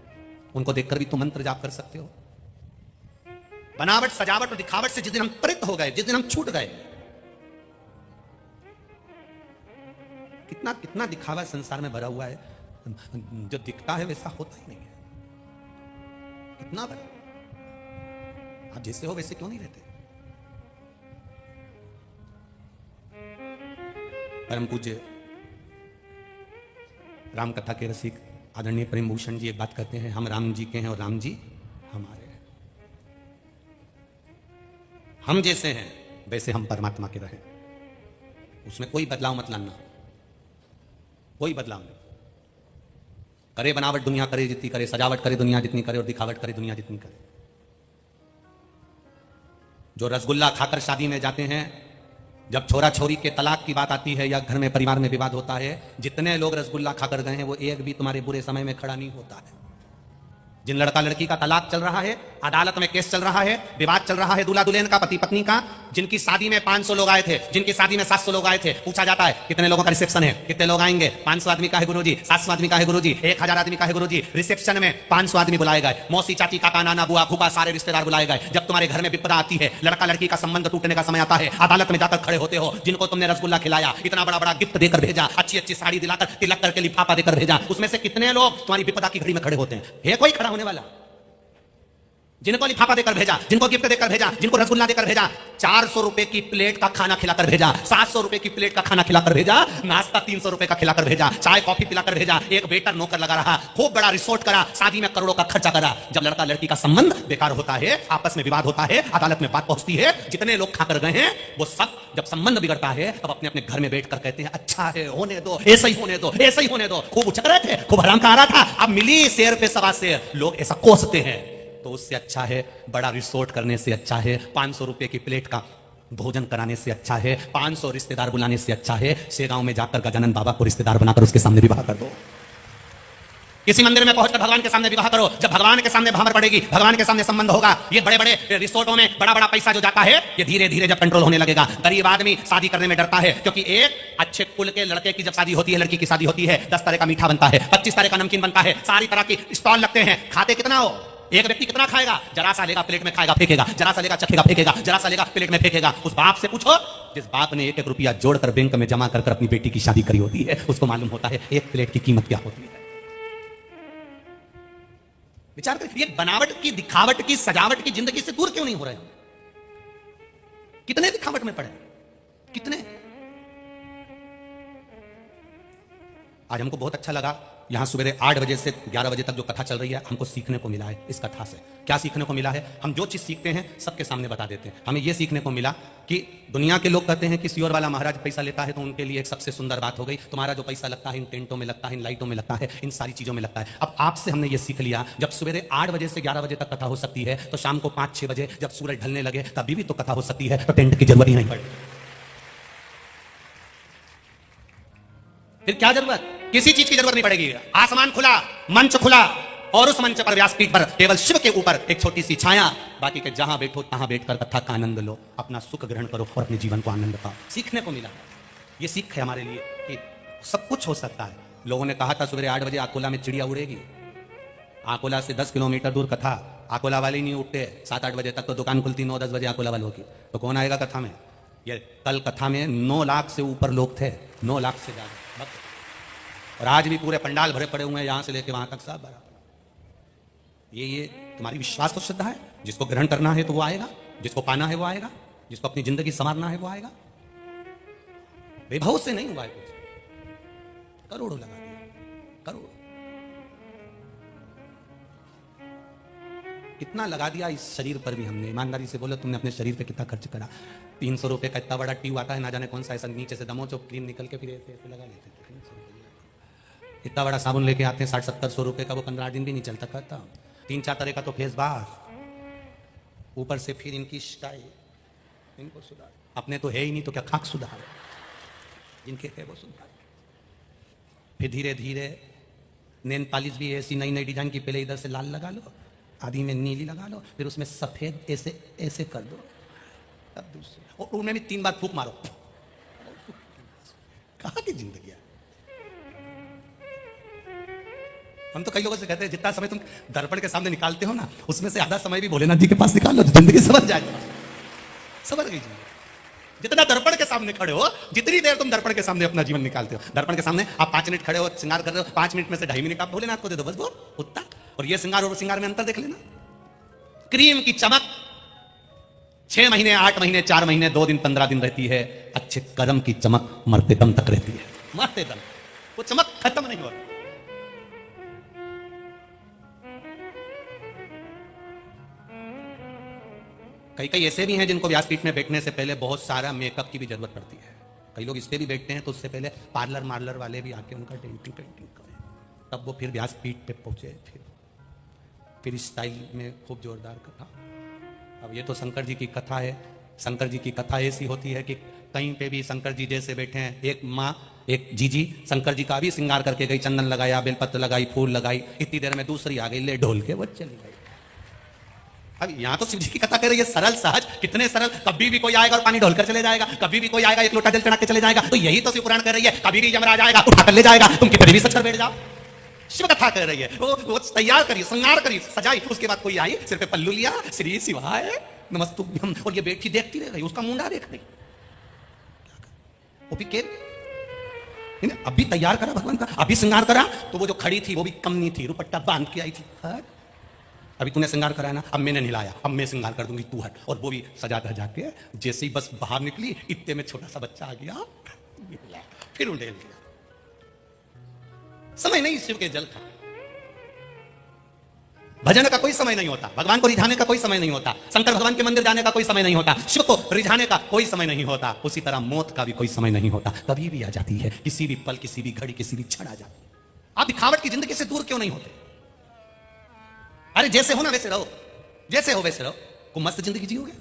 उनको देखकर भी तो मंत्र जाप कर सकते हो। बनावट, सजावट और दिखावट से जिस दिन हम प्रेरित हो गए, जिस दिन हम छूट गए, कितना कितना दिखावा संसार में भरा हुआ है। जो दिखता है वैसा होता ही नहीं है। कितना भरा, आप जैसे हो वैसे क्यों नहीं रहते? परम पूज्य राम कथा के रसिक आदरणीय प्रेम भूषण जी एक बात कहते हैं, हम राम जी के हैं और राम जी हमारे हैं। हम जैसे हैं वैसे हम परमात्मा के रहे, उसमें कोई बदलाव मत लाना, कोई बदलाव नहीं। करे बनावट दुनिया करे जितनी करे, सजावट करे दुनिया जितनी करे, और दिखावट करे दुनिया जितनी करे। जो रसगुल्ला खाकर शादी में जाते हैं, जब छोरा छोरी के तलाक की बात आती है या घर में परिवार में विवाद होता है, जितने लोग रसगुल्ला खाकर गए हैं वो एक भी तुम्हारे बुरे समय में खड़ा नहीं होता है। जिन लड़का लड़की का तलाक चल रहा है, अदालत में केस चल रहा है, विवाद चल रहा है दूल्हा दुल्हन का, पति पत्नी का, जिनकी शादी में 500 लोग आए थे, जिनकी शादी में 700 लोग आए थे, पूछा जाता है कितने लोगों का रिसेप्शन है, कितने लोग आएंगे? 500 आदमी का है गुरुजी, 700 आदमी का है गुरुजी, 1000 आदमी का है गुरुजी। रिसेप्शन में 500 आदमी बुलाए गए, मौसी चाची काका नाना बुआ फूफा सारे रिश्तेदार बुलाए गए। जब तुम्हारे घर में विपदा आती है, लड़का लड़की का संबंध टूटने का समय आता है, अदालत में जाकर खड़े होते हो, जिनको तुमने रसगुल्ला खिलाया, इतना बड़ा बड़ा गिफ्ट देकर भेजा, अच्छी अच्छी साड़ी दिलाकर, तिलक करके लिफाफा देकर भेजा, उसमें से कितने लोग तुम्हारी विपदा की घड़ी में खड़े होते हैं? है कोई खड़ा होने वाला? जिनको लिफाफा देकर भेजा, जिनको गिफ्ट देकर भेजा, जिनको रसगुल्ला देकर भेजा, 400 रुपए की प्लेट का खाना खिलाकर भेजा, 700 रुपए की प्लेट का खाना खिलाकर भेजा, नाश्ता 300 रुपए का खिलाकर भेजा, चाय कॉफी पिलाकर भेजा, एक वेटर नौकर लगा रहा, खूब बड़ा रिसोर्ट करा, शादी में करोड़ों का खर्चा करा। जब लड़का लड़की का संबंध बेकार होता है, आपस में विवाद होता है, अदालत में बात पहुंचती है, जितने लोग खाकर गए हैं वो सब जब संबंध बिगड़ता है तब अपने अपने घर में बैठकर कहते हैं अच्छा है, होने दो, ऐसा ही होने दो, ऐसा ही होने दो। खूब उछक रहे थे, खूब हराम खा रहा था, अब मिली शेर पे सवा शेर, लोग ऐसा कोसते हैं। तो उससे अच्छा है, बड़ा रिसोर्ट करने से अच्छा है 500 रुपए की प्लेट का भोजन कराने से अच्छा है 500 रिश्तेदार बुलाने से अच्छा है शेगांव में जाकर गजानन बाबा को रिश्तेदार बनाकर उसके सामने विवाह कर दो। किसी मंदिर में पहुंचकर भगवान के सामने विवाह करो। जब भगवान के सामने भामर पड़ेगी, भगवान के सामने संबंध होगा। ये बड़े बड़े रिसोर्टों में बड़ा बड़ा पैसा जो जाता है, ये धीरे धीरे जब कंट्रोल होने लगेगा। गरीब आदमी शादी करने में डरता है, क्योंकि एक अच्छे कुल के लड़के की जब शादी होती है, लड़की की शादी होती है, 10 तरह का मीठा बनता है, 25 तरह का नमकीन बनता है, सारी तरह की स्टॉल लगते हैं। खाते कितना हो? एक व्यक्ति कितना खाएगा? जरा सा लेगा प्लेट में खाएगा फेंकेगा, जरा सा लेगा चखेगा फेंकेगा, जरा सा लेगा प्लेट में फेंकेगा। उस बाप से पूछो जिस बाप ने 1-1 रुपया जोड़कर बैंक में जमा कर अपनी बेटी की शादी करी होती है, उसको मालूम होता है एक प्लेट की कीमत क्या होती है। विचार करिए, ये बनावट की, दिखावट की, सजावट की जिंदगी से दूर क्यों नहीं हो रहे हम? कितने दिखावट में पड़े, कितने। आज हमको बहुत अच्छा लगा, यहां सुबह 8 बजे से 11 बजे तक जो कथा चल रही है, हमको सीखने को मिला है इस कथा से। क्या सीखने को मिला है? हम जो चीज सीखते हैं सबके सामने बता देते हैं। हमें यह सीखने को मिला कि दुनिया के लोग कहते हैं कि सियोर वाला महाराज पैसा लेता है, तो उनके लिए एक सबसे सुंदर बात हो गई, तुम्हारा जो पैसा लगता है इन टेंटों में लगता है, इन लाइटों में लगता है, इन सारी चीजों में लगता है। अब आपसे हमने ये सीख लिया, जब सुबह 8 बजे से 11 बजे तक कथा हो सकती है, तो शाम को 5-6 बजे जब सूरज ढलने लगे तभी भी तो कथा हो सकती है, तो टेंट की जरूरत ही नहीं पड़ेगी। फिर क्या जरूरत? किसी चीज की जरूरत नहीं पड़ेगी। आसमान खुला, मंच खुला, और उस मंच पर, व्यासपीठ पर केवल शिव के ऊपर एक छोटी सी छाया, बाकी के जहां बैठो तहां बैठकर कथा का आनंद लो, अपना सुख ग्रहण करो और अपने जीवन को आनंद पाओ। सीखने को मिला, ये सीख है हमारे लिए कि सब कुछ हो सकता है। लोगों ने कहा था सुबह 8 बजे अकोला में चिड़िया उड़ेगी। अकोला से 10 किलोमीटर दूर कथा, अकोला वाले नहीं उठते, 7-8 बजे तक तो दुकान खुलती, 9-10 बजे अकोला वालों की, तो कौन आएगा कथा में? ये कल कथा में 9 लाख से ऊपर लोग थे, 9 लाख से ज्यादा, और आज भी पूरे पंडाल भरे पड़े हुए हैं, यहां से लेके वहां तक सब भरा। ये तुम्हारी विश्वास तो श्रद्धा है। जिसको ग्रहण करना है तो वो आएगा, जिसको पाना है वो आएगा, जिसको अपनी जिंदगी संवारना है वो आएगा। बेभव से नहीं हुआ है कुछ, करोड़ों लगा दिया, करोड़ों। कितना लगा दिया इस शरीर पर भी हमने। ईमानदारी से बोलो, तुमने अपने शरीर पे कितना खर्च करा? 300 रुपए का इतना बड़ा ट्यूब आता है, ना जाने कौन सा, ऐसा नीचे से दमोचो क्रीम निकल के फिर ऐसे लगा लेते थे। इतना बड़ा साबुन लेके आते हैं 60-70-100 रुपए का, वो 15 दिन भी नहीं चलता करता। 3-4 तरह का तो फेस वॉश, ऊपर से फिर इनकी स्टाइल, इनको सुधार। अपने तो है ही नहीं तो क्या खाक सुधार, जिनके है वो सुधार। फिर धीरे धीरे नेल पॉलिश भी ऐसी नई नई डिजाइन की, पहले इधर से लाल लगा लो, आधी में नीली लगा लो, फिर उसमें सफेद ऐसे ऐसे कर दो, तब दूसरे, और उनमें भी 3 बार फूंक मारो। कहाँ की जिंदगी है? हम तो कई लोगों से कहते हैं जितना समय तुम दर्पण के सामने निकालते हो ना, उसमें से आधा समय भी भोलेनाथ जी के पास निकाल लो, जिंदगी संवर जाएगी, संवर गई जिंदगी। जितना दर्पण के सामने खड़े हो, जितनी देर तुम दर्पण के सामने अपना जीवन निकालते हो, दर्पण के सामने आप 5 मिनट खड़े हो, श्रृंगार कर रहे हो, 5 मिनट में से 2.5 मिनट आप भोलेनाथ को दे दो, बस वो उतना। और ये श्रृंगार और श्रृंगार में अंतर देख लेना। क्रीम की चमक 6 महीने, 8 महीने, 4 महीने, 2 दिन, 15 दिन रहती है। अच्छे कदम की चमक मरते दम तक रहती है, मरते दम, वो चमक खत्म नहीं होती। कई ऐसे भी हैं जिनको व्यासपीठ में बैठने से पहले बहुत सारा मेकअप की भी जरूरत पड़ती है। कई लोग इस पे भी बैठते हैं तो उससे पहले पार्लर वाले भी आके उनका डेंटिंग करें, तब वो फिर व्यासपीठ पे पहुंचे, फिर स्टाइल में खूब जोरदार कथा। अब ये तो शंकर जी की कथा है। शंकर जी की कथा ऐसी होती है कि कहीं पे भी शंकर जी जैसे बैठे हैं, एक माँ एक जीजी शंकर जी का भी श्रृंगार करके गई, चंदन लगाया, बेलपत्र लगाई, फूल लगाई, इतनी देर में दूसरी आ गई ले ढोल के वो चली गई। अब यहां तो शिव जी की कथा कर रही है, सरल सहज, कितने सरल। कभी भी कोई आएगा और पानी ढोलकर चले जाएगा, कभी भी कोई आएगा 1 लोटा जल चढ़ा के चले जाएगा। तो यही तो शिव पुराण कर रही है, कभी भी यमराज आएगा उठाकर ले जाएगा, तुम कितने भी सच बैठ जाओ। शिव कथा कर रही है, वो तैयार करी, श्रृंगार करी, सजाई, उसके बाद कोई आई, सिर पे पल्लू लिया, श्री शिवाय नमस्तुभ्यम, और ये बैठी देखती रह गई, उसका मुंडा देख रही। वो भी के अभी तैयार करा भगवान का, अभी श्रृंगार करा, तो वो जो खड़ी थी वो भी कम नहीं थी, रुपट्टा बांध के आई थी। अभी तूने श्रृंगार कराया ना, अब मैंने निलाया, अब मैं श्रृंगार कर दूंगी, तू हट। और वो भी सजा धजा के जैसे ही बस बाहर निकली, इतने में छोटा सा बच्चा आ गया, फिर उंडेल दिया। समय नहीं शिव के जल का, भजन का कोई समय नहीं होता, भगवान को रिझाने का कोई समय नहीं होता, शंकर भगवान के मंदिर जाने का कोई समय नहीं होता, शिव को रिझाने का कोई समय नहीं होता। उसी तरह मौत का भी कोई समय नहीं होता, कभी भी आ जाती है, किसी भी पल, किसी भी घड़ी, किसी भी क्षण आ जाती है। आप दिखावट की जिंदगी से दूर क्यों नहीं होते? अरे जैसे हो ना वैसे रहो, जैसे हो वैसे रहो, को मस्त जिंदगी जियोगे।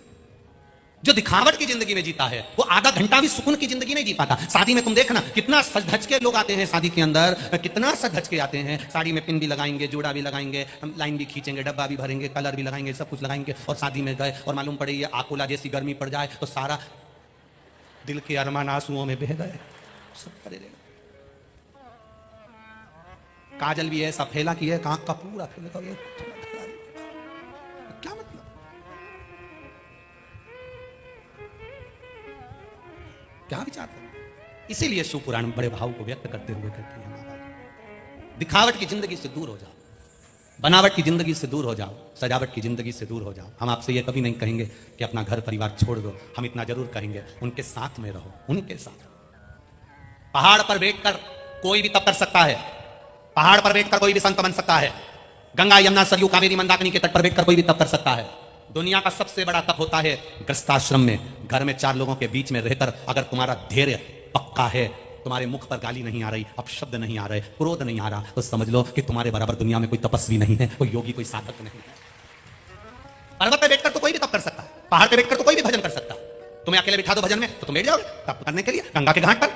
जो दिखावट की जिंदगी में जीता है वो आधा घंटा भी सुकून की जिंदगी नहीं जी पाता। शादी में तुम देखना कितना सज धज के लोग आते हैं, शादी के अंदर कितना सज धज के आते हैं, साड़ी में पिन भी लगाएंगे, जोड़ा भी लगाएंगे, हम लाइन भी खींचेंगे, डब्बा भी भरेंगे, कलर भी लगाएंगे, सब कुछ लगाएंगे और शादी में गए और मालूम पड़े ये आकोला जैसी गर्मी पड़ जाए तो सारा दिल के अरमान आंसुओं में बह गए। सब करे काजल भी ऐसा फैला कि है आंख का पूरा फैला, क्या मतलब? क्या विचार करें? इसीलिए शिव पुराण बड़े भाव को व्यक्त करते हुए कहते हैं दिखावट की जिंदगी से दूर हो जाओ, बनावट की जिंदगी से दूर हो जाओ, सजावट की जिंदगी से दूर हो जाओ। हम आपसे ये कभी नहीं कहेंगे कि अपना घर परिवार छोड़ दो, हम इतना जरूर कहेंगे उनके साथ में रहो, उनके साथ। पहाड़ पर बैठकर कोई भी तप कर सकता है, पहाड़ पर बैठकर कोई भी संत बन सकता है, गंगा यमुना सरयू कावेरी मंदाकिनी के तट पर बैठकर कोई भी तप कर सकता है। दुनिया का सबसे बड़ा तप होता है गृहस्थाश्रम में, घर में 4 लोगों के बीच में रहकर अगर तुम्हारा धैर्य पक्का है, तुम्हारे मुख पर गाली नहीं आ रही, अपशब्द नहीं आ रहे, क्रोध नहीं आ रहा, तो समझ लो कि तुम्हारे बराबर दुनिया में कोई तपस्वी नहीं है, कोई योगी, कोई साधक नहीं है। पर्वत पे बैठकर तो कोई भी तप कर सकता है, पहाड़ पे बैठकर तो कोई भी भजन कर सकता है। तुम्हें अकेले बिठा दो भजन में तो तुम बैठ जाओगे तप करने के लिए, गंगा के घाट पर,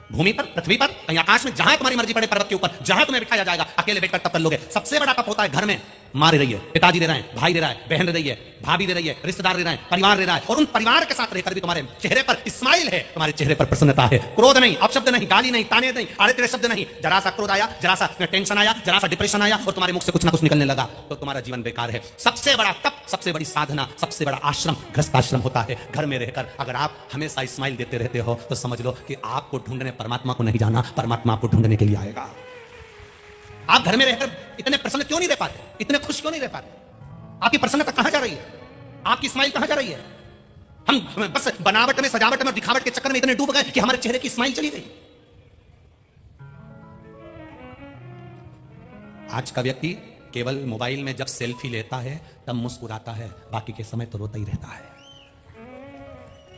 भूमि पर, पृथ्वी पर, कहीं आकाश में, जहां तुम्हारी मर्जी पड़े, पर्वत के ऊपर, जहां तुम्हें बिठाया जाएगा अकेले बैठकर तप कर लोगे। सबसे बड़ा तप होता है घर में, माँ रह रही है, पिताजी रह रहे हैं, भाई रह रहा है, बहन रह रही है, भाभी रह रही है, रिश्तेदार रह रहे हैं, परिवार रह रहा है, और उन परिवार के साथ रहकर भी तुम्हारे चेहरे पर स्माइल है, तुम्हारे चेहरे पर प्रसन्नता है, क्रोध नहीं, अपशब्द नहीं, गाली नहीं, ताने नहीं, आड़े तेरे शब्द नहीं। जरा सा क्रोध आया, जरा सा टेंशन आया, जरा सा डिप्रेशन आया और तुम्हारे मुख से कुछ ना कुछ निकलने लगा तो तुम्हारा जीवन बेकार है। सबसे बड़ा तप, सबसे बड़ी साधना, सबसे बड़ा आश्रम गृहस्थाश्रम होता है। घर में रहकर अगर आप हमेशा स्माइल देते रहते हो तो समझ लो कि आपको ढूंढने परमात्मा को नहीं जाना, परमात्मा आपको ढूंढने के लिए आएगा। आप घर में रहकर इतने प्रसन्न क्यों नहीं रह पाते, इतने खुश क्यों नहीं रह पाते? आपकी प्रसन्नता कहां जा रही है? आपकी स्माइल कहां जा रही है? हम बस बनावट में, सजावट में, दिखावट के चक्कर में इतने डूब गए कि हमारे चेहरे की स्माइल चली गई। आज का व्यक्ति केवल मोबाइल में जब सेल्फी लेता है तब मुस्कुराता है, बाकी के समय तो रोता ही रहता है।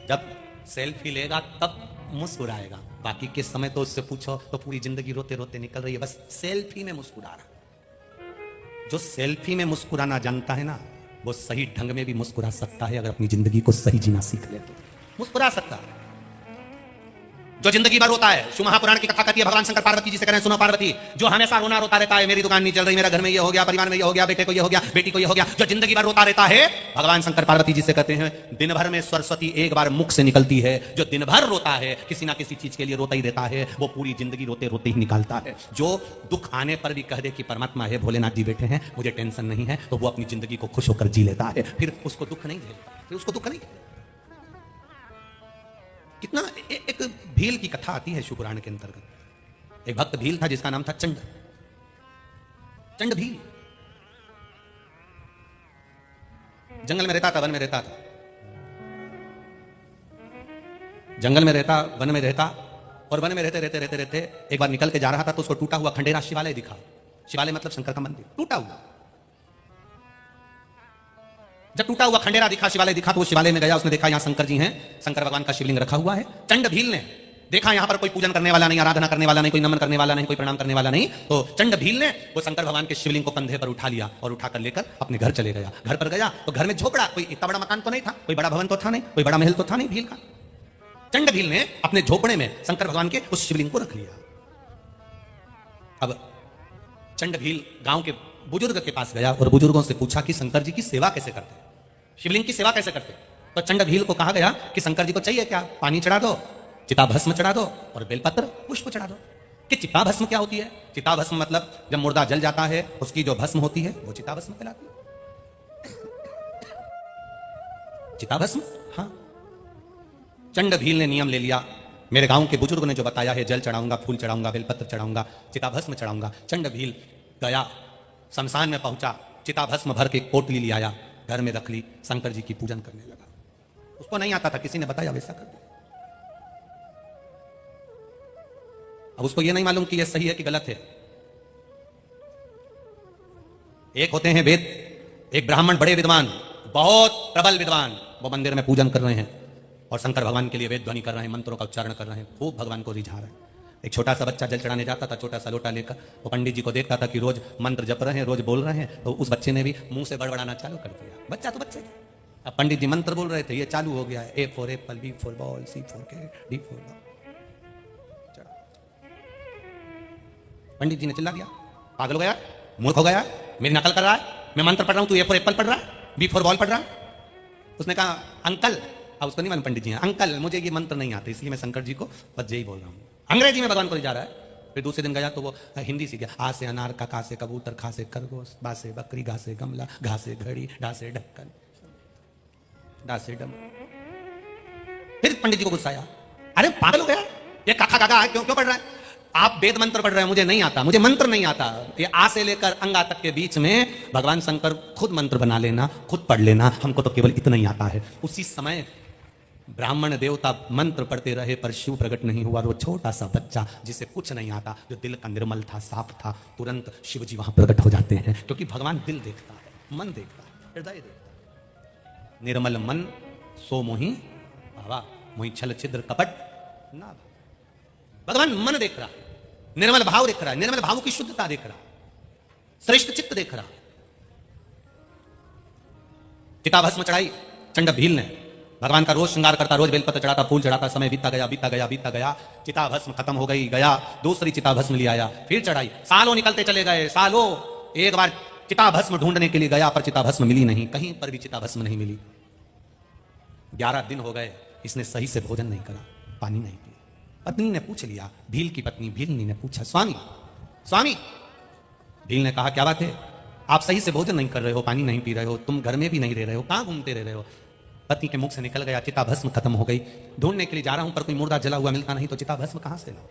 जब सेल्फी लेगा तब मुस्कुराएगा, बाकी के समय तो उससे पूछो तो पूरी जिंदगी रोते रोते निकल रही है, बस सेल्फी में मुस्कुरा रहा। जो सेल्फी में मुस्कुराना जानता है ना, वो सही ढंग में भी मुस्कुरा सकता है। अगर अपनी जिंदगी को सही जीना सीख ले तो मुस्कुरा सकता है। जो जिंदगी भर रोता है, शिव महापुराण की कथा कहती है, भगवान शंकर पार्वती जी से कह रहे हैं, सुनो पार्वती, जो हमेशा रोना रोता रहता है, मेरी दुकान नहीं चल रही, मेरा घर में ये हो गया, परिवार में ये हो गया, बेटे को ये हो गया, बेटी को ये हो गया, जो जिंदगी भर रोता रहता है, भगवान शंकर पार्वती जी से कहते हैं दिन भर में सरस्वती एक बार मुख से निकलती है। जो दिन भर रोता है, किसी ना किसी चीज के लिए रोता ही रहता है, वो पूरी जिंदगी रोते रोते ही निकालता है। जो दुख आने पर भी कह दे कि परमात्मा है, भोलेनाथ जी बैठे हैं, मुझे टेंशन नहीं है, तो वो अपनी जिंदगी को खुश होकर जी लेता है, फिर उसको दुख नहीं झेलता, फिर उसको दुख नहीं। कितना एक भील की कथा आती है शिव पुराण के अंतर्गत। एक भक्त भील था जिसका नाम था चंड, चंड भील। जंगल में रहता था, वन में रहता था, जंगल में रहता, वन में रहता, और वन में रहते रहते रहते रहते एक बार निकल के जा रहा था तो उसको टूटा हुआ खंडेरा शिवालय दिखा। शिवालय मतलब शंकर का मंदिर, टूटा हुआ। जब टूटा हुआ खंडेरा दिखा, शिवालय दिखा, तो वो शिवालय में गया, उसने देखा यहाँ शंकर जी हैं, शंकर भगवान का शिवलिंग रखा हुआ है। चंड भील ने देखा यहाँ पर कोई पूजन करने वाला नहीं, आराधना करने वाला नहीं, कोई नमन करने वाला नहीं, कोई प्रणाम करने वाला नहीं, तो चंड भील ने वो शंकर भगवान के शिवलिंग को कंधे पर उठा लिया और उठाकर लेकर अपने घर चले गया। घर पर गया तो घर में झोपड़ा, कोई इतना बड़ा मकान तो नहीं था, कोई बड़ा भवन तो था नहीं, कोई बड़ा महल तो था नहीं भील का। चंड भील ने अपने झोपड़े में शंकर भगवान के उस शिवलिंग को रख लिया। अब चंड भील गांव के बुजुर्ग के पास गया और बुजुर्गों से पूछा कि शंकर जी की सेवा कैसे करते, शिवलिंग की सेवा कैसे करते। तो चंड भील को कहा गया कि शंकर जी को चाहिए क्या, पानी चढ़ा दो, चिता भस्म चढ़ा दो और बेलपत्र पुष्प चढ़ा दो। कि चिता भस्म क्या होती है? चिता भस्म मतलब जब मुर्दा जल जाता है उसकी जो भस्म होती है वो चिता भस्म कहलाती है। चिता भस्म, हाँ। चंड भील ने नियम ले लिया, मेरे गांव के बुजुर्ग ने जो बताया है, जल चढ़ाऊंगा, फूल चढ़ाऊंगा, बेलपत्र चढ़ाऊंगा, चिता भस्म चढ़ाऊंगा। चंड भील गया, शमशान में पहुंचा, चिता भस्म भर के पोटली ले आया, घर में रख ली, शंकर जी की पूजन करने लगा। उसको नहीं आता था, किसी ने बताया वैसा कर दिया। अब उसको यह नहीं मालूम कि यह सही है कि गलत है। एक होते हैं वेद, एक ब्राह्मण बड़े विद्वान, बहुत प्रबल विद्वान, वो मंदिर में पूजन कर रहे हैं और शंकर भगवान के लिए वेद ध्वनि कर रहे हैं, मंत्रों का उच्चारण कर रहे हैं, खूब भगवान को रिझा रहे हैं। एक छोटा सा बच्चा जल चढ़ाने जाता था, छोटा सा लोटा लेकर, वो पंडित जी को देखता था कि रोज मंत्र जप रहे हैं, रोज बोल रहे हैं, तो उस बच्चे ने भी मुंह से बड़बड़ाना चालू कर दिया। बच्चा तो बच्चे, अब पंडित जी मंत्र बोल रहे थे, ये चालू हो गया है, A for apple, B for ball, C for cat, D for dog. Pandit ji ने चिल्ला दिया, पागल हो गया, मूर्ख हो गया, मेरी नकल कर रहा है, मैं मंत्र पढ़ रहा हूं, तू ए फॉर एप्पल पढ़ रहा है, बी फॉर बॉल पढ़ रहा है। उसने कहा अंकल, अब उसको नहीं मालूम पंडित जी हैं, अंकल मुझे ये मंत्र नहीं आते, इसलिए मैं शंकर जी को बस यही बोल रहा हूँ। अंग्रेजी में भगवान को जा रहा है। फिर दूसरे दिन गया तो वो हिंदी सीख गया, आ से अनार, का से कबूतर, खा से खरगोश, बा से बकरी, गा से गमला, घा से घड़ी, डा से ढक्कन, डा से डम। फिर पंडित जी को गुस्सा आया, अरे पागल हो गया, ये काका काका क्यों क्यों पढ़ रहा है? आप वेद मंत्र पढ़ रहे हैं, मुझे नहीं आता, मुझे मंत्र नहीं आता। ये आ से लेकर अंगा तक के बीच में भगवान शंकर खुद मंत्र बना लेना, खुद पढ़ लेना, हमको तो केवल इतना ही आता है। उसी समय ब्राह्मण देवता मंत्र पढ़ते रहे पर शिव प्रकट नहीं हुआ। वो छोटा सा बच्चा जिसे कुछ नहीं आता, जो दिल का निर्मल था, साफ था, तुरंत शिव जी वहां प्रकट हो जाते हैं, क्योंकि भगवान दिल देखता है, मन देखता है, हृदय देखता है। निर्मल मन सो मोहि भावा, मोहि छल छिद्र कपट ना। भगवान मन देख रहा है, निर्मल भाव देख रहा है, निर्मल भाव की शुद्धता देख रहा है, श्रेष्ठ चित्त देख रहा है। चिताभस्म चढ़ाई चंड भील ने, भगवान का रोज श्रृंगार करता, रोज बेलपत्र चढ़ाता, फूल चढ़ाता, समय बीता गया बीता गया बीता गया, चिताभस्म खत्म हो गई, गया दूसरी चिताभस्म ले आया, फिर चढ़ाई, सालों निकलते चले गए, सालों। एक बार चिताभस्म ढूंढने के लिए गया पर चिताभस्म मिली नहीं, कहीं पर भी चिताभस्म नहीं मिली। 11 दिन हो गए, इसने सही से भोजन नहीं करा, पानी नहीं पिया। पत्नी ने पूछ लिया, भील की पत्नी भीलनी ने पूछा, स्वामी स्वामी। भील ने कहा, क्या बात है? आप सही से भोजन नहीं कर रहे हो, पानी नहीं पी रहे हो, तुम घर में भी नहीं रह रहे हो, कहां घूमते रह रहे हो? पत्नी के मुख से निकल गया, चिताभस्म खत्म हो गई, ढूंढने के लिए जा रहा हूं पर कोई मुर्दा जला हुआ मिलता नहीं, तो चिताभस्म कहां से लाऊं,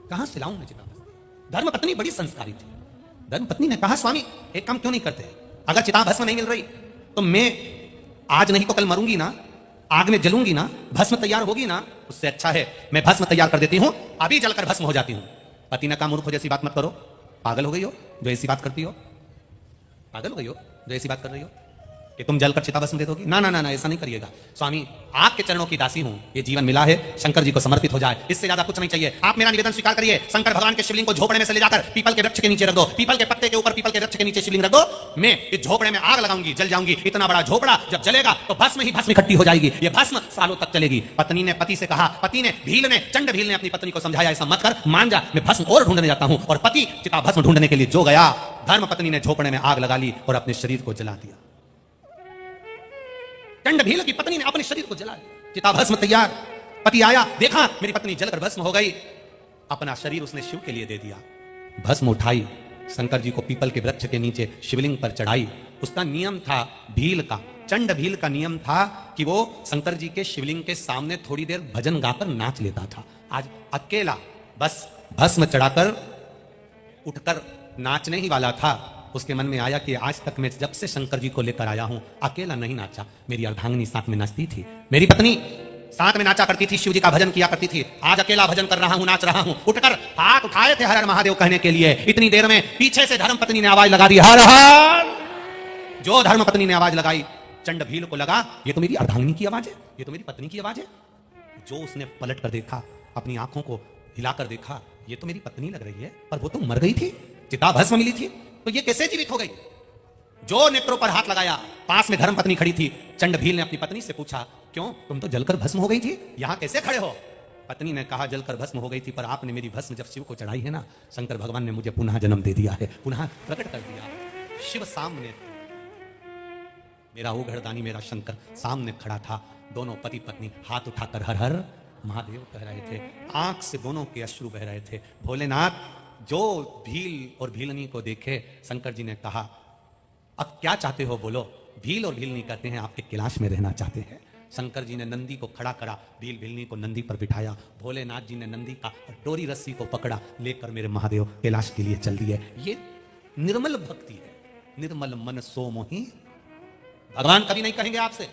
कहां से लाऊं मैं चिताभस्म? धर्म पत्नी बड़ी संस्कारी थी। धर्म पत्नी ने कहा, स्वामी एक काम क्यों नहीं करते, अगर चिताभस्म नहीं मिल रही तो मैं आज नहीं तो कल मरूंगी ना, आग में जलूंगी ना, भस्म तैयार होगी ना, उससे अच्छा है मैं भस्म तैयार कर देती हूं, अभी जलकर भस्म हो जाती हूं। पति ने कहा, मूर्ख हो, जैसी बात मत करो, पागल हो गई हो जो ऐसी बात करती हो, पागल हो गई हो जो ऐसी बात कर रही हो कि तुम जलकर चिताभस्म दे दोगी? ना ना ना ना, ऐसा नहीं करिएगा स्वामी, आपके चरणों की दासी हूं, ये जीवन मिला है, शंकर जी को समर्पित हो जाए, इससे ज्यादा कुछ नहीं चाहिए। आप मेरा निवेदन स्वीकार करिए, शंकर भगवान के शिवलिंग को झोपड़े में से ले जाकर पीपल के वृक्ष के नीचे रख दो, पीपल के पत्ते के ऊपर पीपल के वृक्ष के नीचे शिवलिंग रख दो, मैं इस झोपड़े में आग लगाऊंगी, जल जाऊंगी। इतना बड़ा झोपड़ा जब जलेगा तो भस्म ही भस्म इकट्ठी हो जाएगी, ये भस्म सालों तक चलेगी। पत्नी ने पति से कहा, पति ने भील ने, चंड भील ने अपनी पत्नी को समझाया, ऐसा मत कर, मान जा, मैं भस्म और ढूंढने जाता हूं। और पति चिताभस्म ढूंढने के लिए जो गया, धर्म पत्नी ने झोपड़े में आग लगा ली और अपने शरीर को जला दिया। चंड भील की पत्नी ने अपने शरीर को जला दिया, चिताभस्म तैयार। पति आया, देखा मेरी पत्नी जलकर भस्म हो गई, अपना शरीर उसने शिव के लिए दे दिया। भस्म उठाई, शंकर जी को पीपल के वृक्ष के नीचे शिवलिंग पर चढ़ाई। उसका नियम था भील का, चंड भील का नियम था कि वो शंकर जी के शिवलिंग के सामने थोड़ी देर भजन गाकर नाच लेता था। आज अकेला बस भस्म चढ़ाकर उठकर नाचने ही वाला था। उसके मन में आया कि आज तक मैं जब से शंकर जी को लेकर आया हूं अकेला नहीं नाचा, मेरी अर्धांगिनी साथ में नाचती थी, मेरी पत्नी साथ में नाचा करती थी, शिव जी का भजन किया करती थी। आज अकेला भजन कर रहा हूं, नाच रहा हूं। उठकर हाथ उठाए थे हर हर महादेव कहने के लिए, इतनी देर में पीछे से धर्म पत्नी ने आवाज लगा दी, हर हर। जो धर्म पत्नी ने आवाज लगाई, चंड भील को लगा ये तो मेरी अर्धांगिनी की आवाज है, ये तो मेरी पत्नी की आवाज है। जो उसने पलट कर देखा, अपनी आंखों को हिलाकर देखा, ये तो मेरी पत्नी लग रही है, पर वो तो मर गई थी, चिताभस्म मिली थी, तो ये कैसे जीवित हो गई? जो नेत्रों पर हाथ लगाया, पास में धर्म पत्नी खड़ी थी। चंड भील ने अपनी पत्नी से पूछा, क्यों तुम तो जलकर भस्म हो गई थी, यहां कैसे खड़े हो? पत्नी ने कहा, जलकर भस्म हो गई थी, पर आपने मेरी भस्म जब शिव को चढ़ाई है ना, शंकर भगवान ने मुझे पुनः जन्म दे दिया है, पुनः प्रकट कर दिया। शिव सामने, मेरा ओघड़दानी मेरा शंकर सामने खड़ा था। दोनों पति पत्नी हाथ उठाकर हर हर महादेव कह रहे थे, आंख से दोनों के अश्रु बह रहे थे। भोलेनाथ जो भील और भीलनी को देखे, शंकर जी ने कहा, अब क्या चाहते हो बोलो? भील और भीलनी कहते हैं आपके कैलाश में रहना चाहते हैं। शंकर जी ने नंदी को खड़ा करा, भील भीलनी को नंदी पर बिठाया। भोलेनाथ जी ने नंदी का डोरी रस्सी को पकड़ा, लेकर मेरे महादेव कैलाश के लिए चल दिए। ये निर्मल भक्ति है, निर्मल मन सो मोहि। भगवान कभी नहीं कहेंगे आपसे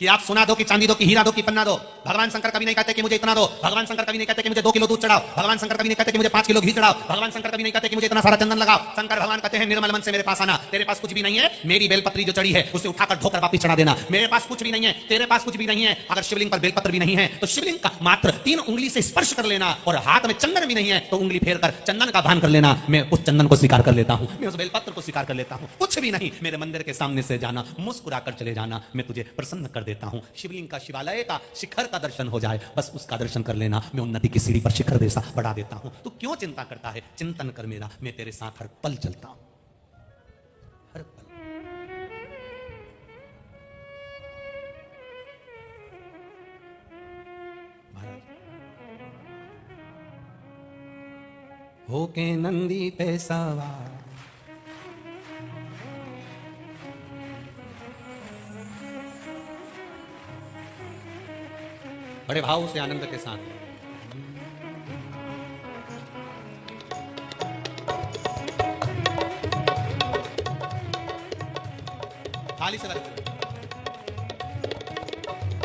कि आप सोना दो कि चांदी दो कि हीरा दो कि पन्ना दो, भगवान शंकर कभी नहीं कहते कि मुझे इतना दो, भगवान शंकर कभी नहीं कहते कि मुझे 2 किलो दूध चढ़ाओ, भगवान शंकर कभी नहीं कहते कि मुझे 5 किलो घी चढ़ाओ, भगवान शंकर कभी नहीं कहते कि मुझे इतना सारा चंदन लगाओ। शंकर भगवान कहते हैं निर्मल मन से मेरे पास आना, तेरे पास कुछ भी नहीं है, मेरी बेलपत्री जो चढ़ी है उसे उठाकर धोकर वापस चढ़ा देना। मेरे पास कुछ भी नहीं है, तेरे पास कुछ भी नहीं है, अगर शिवलिंग पर बेलपत्र भी नहीं है तो शिवलिंग का मात्र 3 उंगली से स्पर्श कर लेना, और हाथ में चंदन भी नहीं है तो उंगली फेर कर चंदन का भान कर लेना। मैं उस चंदन को स्वीकार कर लेता हूं, मैं उस बेलपत्र को स्वीकार कर लेता हूं। कुछ भी नहीं, मेरे मंदिर के सामने से जाना, मुस्कुराकर चले जाना, मैं तुझे प्रसन्न कर देता हूं। शिवलिंग का, शिवालय का शिखर का दर्शन हो जाए, बस उसका दर्शन कर लेना, मैं उन्नति की सीढ़ी पर शिखर जैसा बढ़ा देता हूं। तू क्यों चिंता करता है? चिंतन कर मेरा, मैं तेरे साथ हर पल चलता हूं, हर पल। होके नंदी पे सवार, बड़े भाव से आनंद के साथ थाली से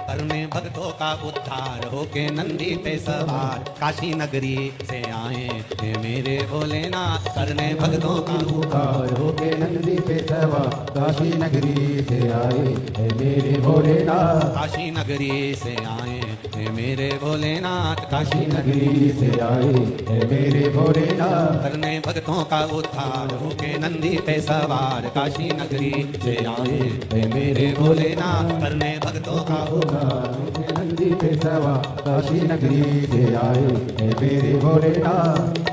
करने भक्तों का उद्धार, होके नंदी पे सवार काशी नगरी से आए हे मेरे भोलेनाथ। करने भक्तों का उद्धार, होके नंदी पे सवार काशी नगरी से आए हे मेरे भोलेनाथ। काशी नगरी से आए हे मेरे भोलेनाथ, काशी नगरी से आए हे मेरे भोलेनाथ। करने भक्तों का उद्धार, होके नंदी पे सवार काशी नगरी से आए हे मेरे भोलेनाथ। करने भक्तों का उद्धार, होके नंदी पे सवार काशी नगरी से आए हे मेरे भोलेनाथ।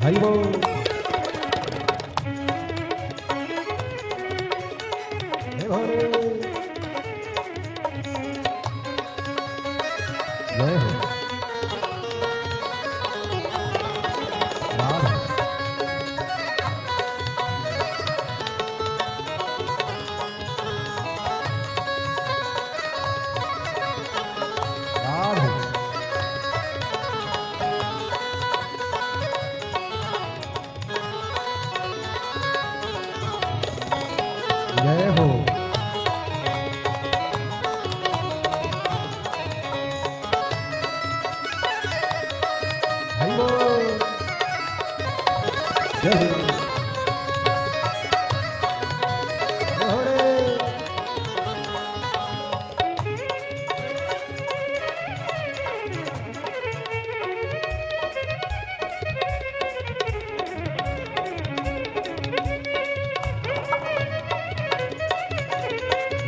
हरि बोल। जय भोले, जय हो। राधे, राधे, जय हो। हरि बोल। जय हो। जय हो रे।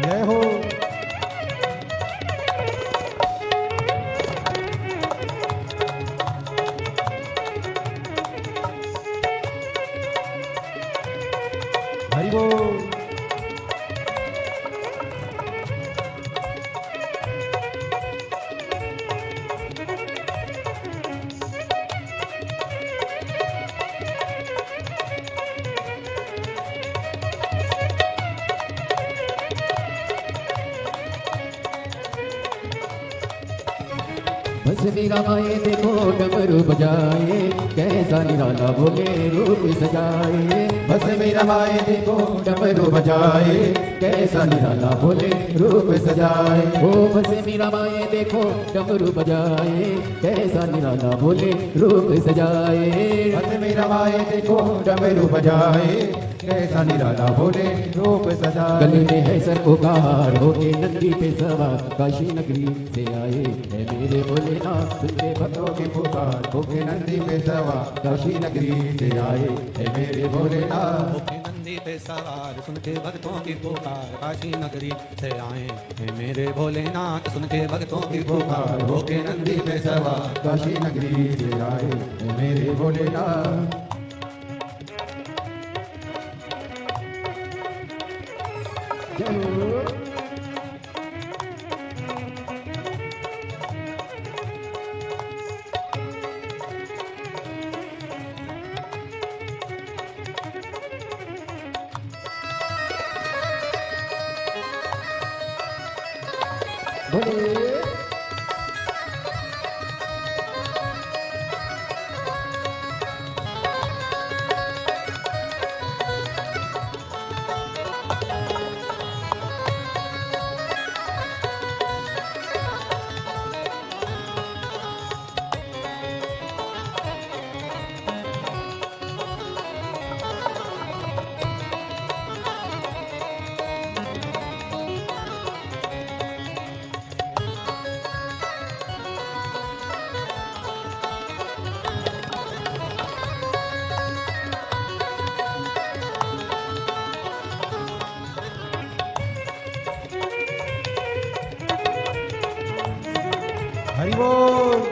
जय हो। हरि बोल। बस मेरा माए देखो डमरू बजाए, कैसा निराला भोले रूप सजाए। बस मेरा माए देखो डमरू बजाए, कैसा निराला भोले रूप सजाए। ओ बस मेरा माए देखो डमरू बजाए, कैसा निराला भोले रूप सजाए। बस मेरा माए देखो डमरू बजाए, कैसा निराला भोले रूप सजाए। गले में है सर उगार, होके नंदी पे सवार काशी नगरी से आए है मेरे भोलेनाथ। सुनते भक्तों की पुकार, होके नंदी पे सवार काशी नगरी से आए हे मेरे भोलेनाथ। होके नंदी पे सवार सुन के भक्तों की पुकार, काशी नगरी से आए हे मेरे भोलेनाथ। सुन के भक्तों की पुकार, होके नंदी पे सवार काशी नगरी से आए हे मेरे भोलेनाथ। भोले हरि बोल।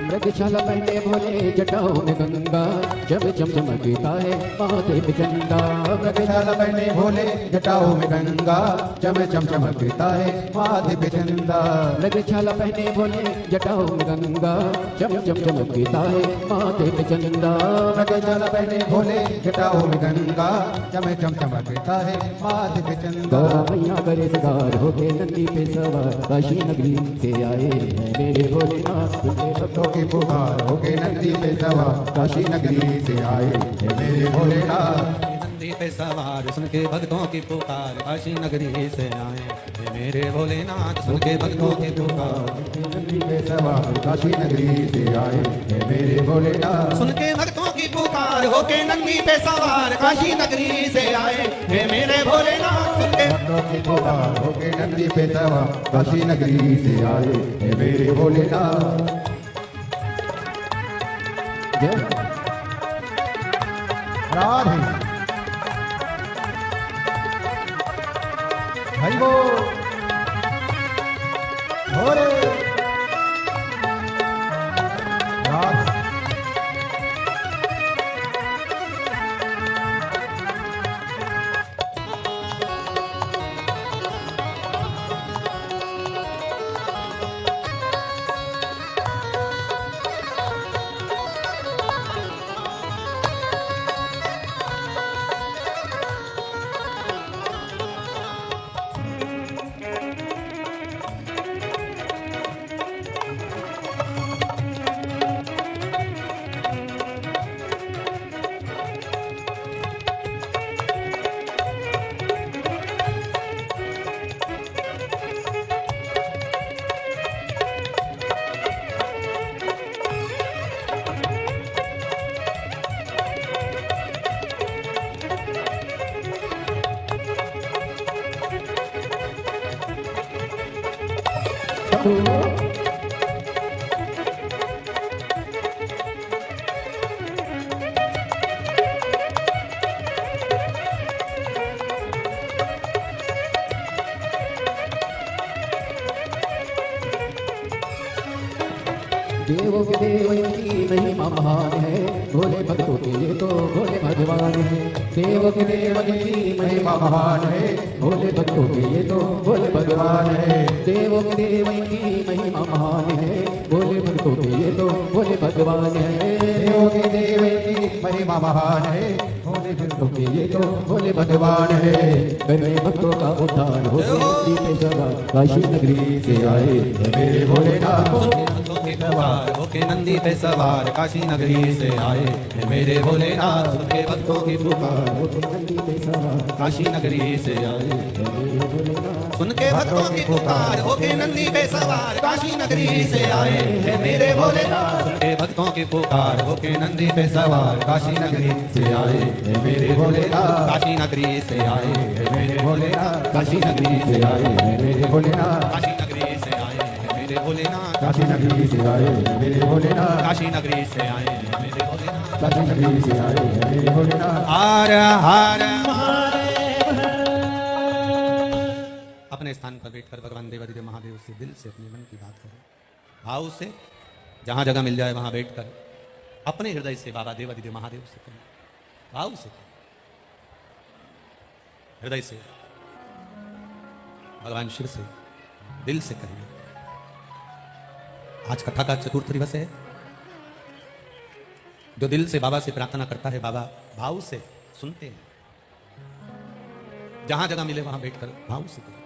मृगशाला पहने भोले जटाओं में गंगा जब चमचमकता है महादेव चंदा मृगशाला पहने भोले जटाओं में गंगा चम चमचमकता है महादेव चंदा। मृगशाला पहने भोले जटाओं में गंगा चम चमचमकता है महादेव चंदा मृगशाला पहने भोले जटाओं में गंगा चम चमचमकता है महादेव चंदा। गौरा मैया करे सगार होके नंदी पे सवार काशी नगरी से आए हैं मेरे भोलेनाथ तुझे भक्तों की पुकार होके नंदी पे सवार काशी नगरी से आए हे मेरे भोलेनाथ। नंदी पे सवार सुन के भक्तों की पुकार काशी नगरी से आए हे मेरे भोलेनाथ सुन के भक्तों की पुकार। नंदी पे सवार काशी नगरी से आए हे मेरे भोलेनाथ। सुन के भक्तों की पुकार होके नंदी पे सवार काशी नगरी से आए हे मेरे भोलेनाथ सुन के भक्तों की पुकार होके नंदी पे सवार काशी नगरी से आए हे मेरे भोलेनाथ। राधे हरि बोल भोले राधे देवों के देव इनकी महिमा महान है भोले भक्तों के लिए तो भोले भगवान है। देवों के देव इनकी महिमा महान है भोले भक्तों के लिए तो भोले भगवान है। देवों के देव इनकी महिमा महान है भोले भक्तों के लिए तो भोले भगवान है। देवों के देव की महिमा महान है भोले भक्तों के लिए तो भोले भगवान है। करे भक्तों का उद्धार हो काशी नगरी से आए हे मेरे भोलेनाथ। होके नंदी पे सवार काशी नगरी से आए हे मेरे भोलेनाथ सुन के भक्तों की पुकार काशी नगरी से आए सुन के भक्तों की पुकार होके नंदी पे सवार काशी नगरी से आए हे मेरे भोलेनाथ सुन के भक्तों की पुकार होके नंदी पे सवार काशी नगरी से आए हे मेरे भोलेनाथ काशी नगरी से आए हे मेरे भोलेनाथ काशी नगरी से आए हे मेरे भोलेनाथ काशी नगरी से आए हे मेरे भोलेनाथ काशी नगरी से आए हे मेरे भोलेनाथ। काशी नगरी से आए हे मेरे भोलेनाथ काशी नगरी से आए हे मेरे भोलेनाथ। हर हर अपने स्थान पर बैठकर भगवान देवादिदेव महादेव से दिल से अपने मन की बात करो भाव से जहां जगह मिल जाए वहां बैठकर अपने हृदय से बाबा देवादिदेव महादेव से करो भाव से हृदय से भगवान शिव से दिल से कहिए। आज कथा का चतुर्थ दिवस है। जो दिल से बाबा से प्रार्थना करता है, बाबा भाव से सुनते हैं। जहां जगह मिले वहां बैठकर भाव से करें।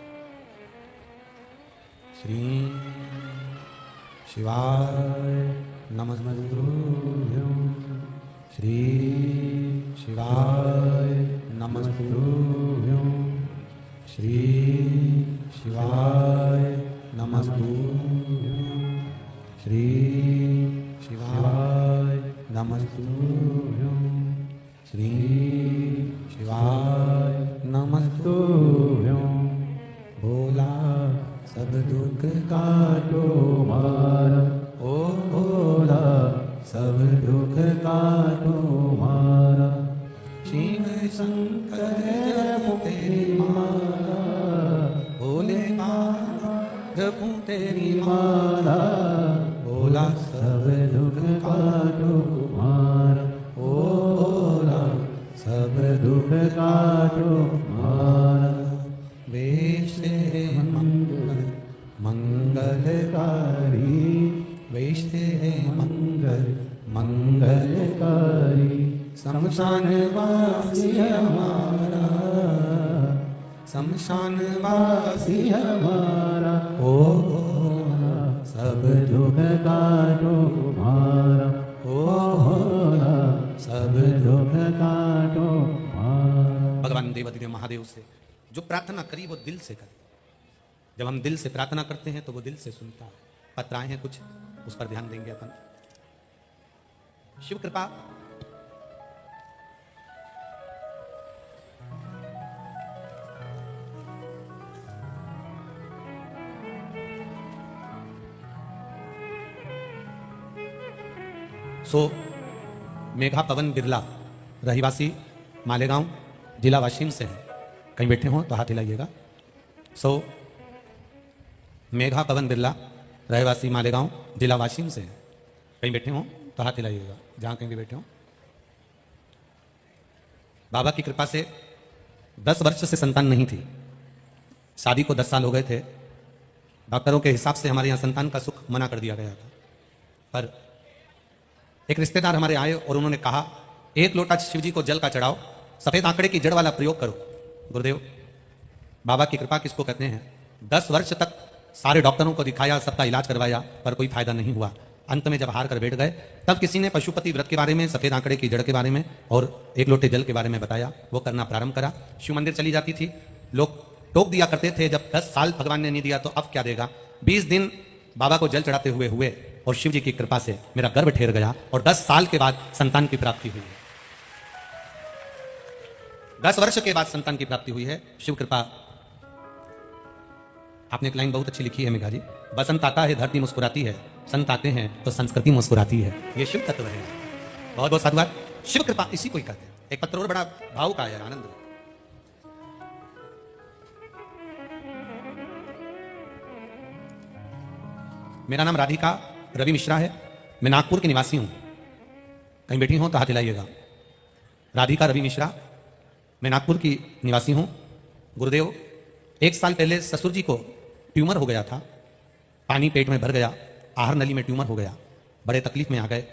श्री शिवाय नमस्तुभ्यं, श्री शिवाय नमस्तुभ्यं, श्री शिवाय नमस्तुभ्यं, श्री शिवाय नमस्तुभ्यं, श्री शिवाय नमस्तुभ्यं। भोला सब दुख काटो मारा, ओ भोला सब दुख काटो मारा। शिव शंकर जपू तेरी माला, भोले बाबा जपू तेरी माला। भोला सब दुख काटो मारा, ओ भोला सब दुख काटो मारा। वेश है मंगल मंगलकारी, वेश है मंगल मंगलकारी। शमशान वासी हमारा, शमशान वासी हमारा। ओ भोला सब दुख काटो मारा, ओ भोला सब दुख काटो मारा। भगवान देवाधिदेव महादेव से जो प्रार्थना करी वो दिल से करी। जब हम दिल से प्रार्थना करते हैं तो वो दिल से सुनता है। पत्राएं हैं कुछ, उस पर ध्यान देंगे अपन। शिव कृपा। सो मेघा पवन बिरला, रहीवासी मालेगांव, जिला वाशिम से है। कहीं बैठे हो तो हाथ हिलाइएगा। सो मेघा पवन बिरला, रहवासी मालेगांव, जिला वाशिम से है। कहीं बैठे हो तो हाथ हिलाइएगा, जहां कहीं भी बैठे हो। बाबा की कृपा से 10 वर्ष से संतान नहीं थी। शादी को 10 साल हो गए थे। डॉक्टरों के हिसाब से हमारे यहाँ संतान का सुख मना कर दिया गया था। पर एक रिश्तेदार हमारे आए और उन्होंने कहा, 1 लोटा शिव जी को जल का चढ़ाओ, सफेद आंकड़े की जड़ वाला प्रयोग करो। गुरुदेव, बाबा की कृपा किसको कहते हैं? 10 वर्ष तक सारे डॉक्टरों को दिखाया, सबका इलाज करवाया, पर कोई फायदा नहीं हुआ। अंत में जब हार कर बैठ गए, तब किसी ने पशुपति व्रत के बारे में, सफेद आंकड़े की जड़ के बारे में और 1 लोटे जल के बारे में बताया। वो करना प्रारंभ करा। शिव मंदिर चली जाती थी, लोग टोक दिया करते थे, जब 10 साल भगवान ने नहीं दिया तो अब क्या देगा। 20 दिन बाबा को जल चढ़ाते हुए और शिव जी की कृपा से मेरा गर्भ ठहर गया और 10 साल के बाद संतान की प्राप्ति हुई है। 10 वर्ष के बाद संतान की प्राप्ति हुई है। शिव कृपा। आपने एक लाइन बहुत अच्छी लिखी है मेघा जी, बसंत आता है धरती मुस्कुराती है, संत आते हैं तो संस्कृति मुस्कुराती है। ये शिव तत्व है। बहुत बहुत साधुवाद। शिव कृपा इसी को ही कहते हैं। एक पत्र और बड़ा भाव का है, आनंद। मेरा नाम राधिका रवि मिश्रा है। मैं नागपुर की निवासी हूं। कहीं बैठी हो तो हाथ हिलाइएगा। राधिका रवि मिश्रा, मैं नागपुर की निवासी हूं। गुरुदेव, 1 साल पहले ससुर जी को ट्यूमर हो गया था। पानी पेट में भर गया, आहार नली में ट्यूमर हो गया। बड़े तकलीफ में आ गए।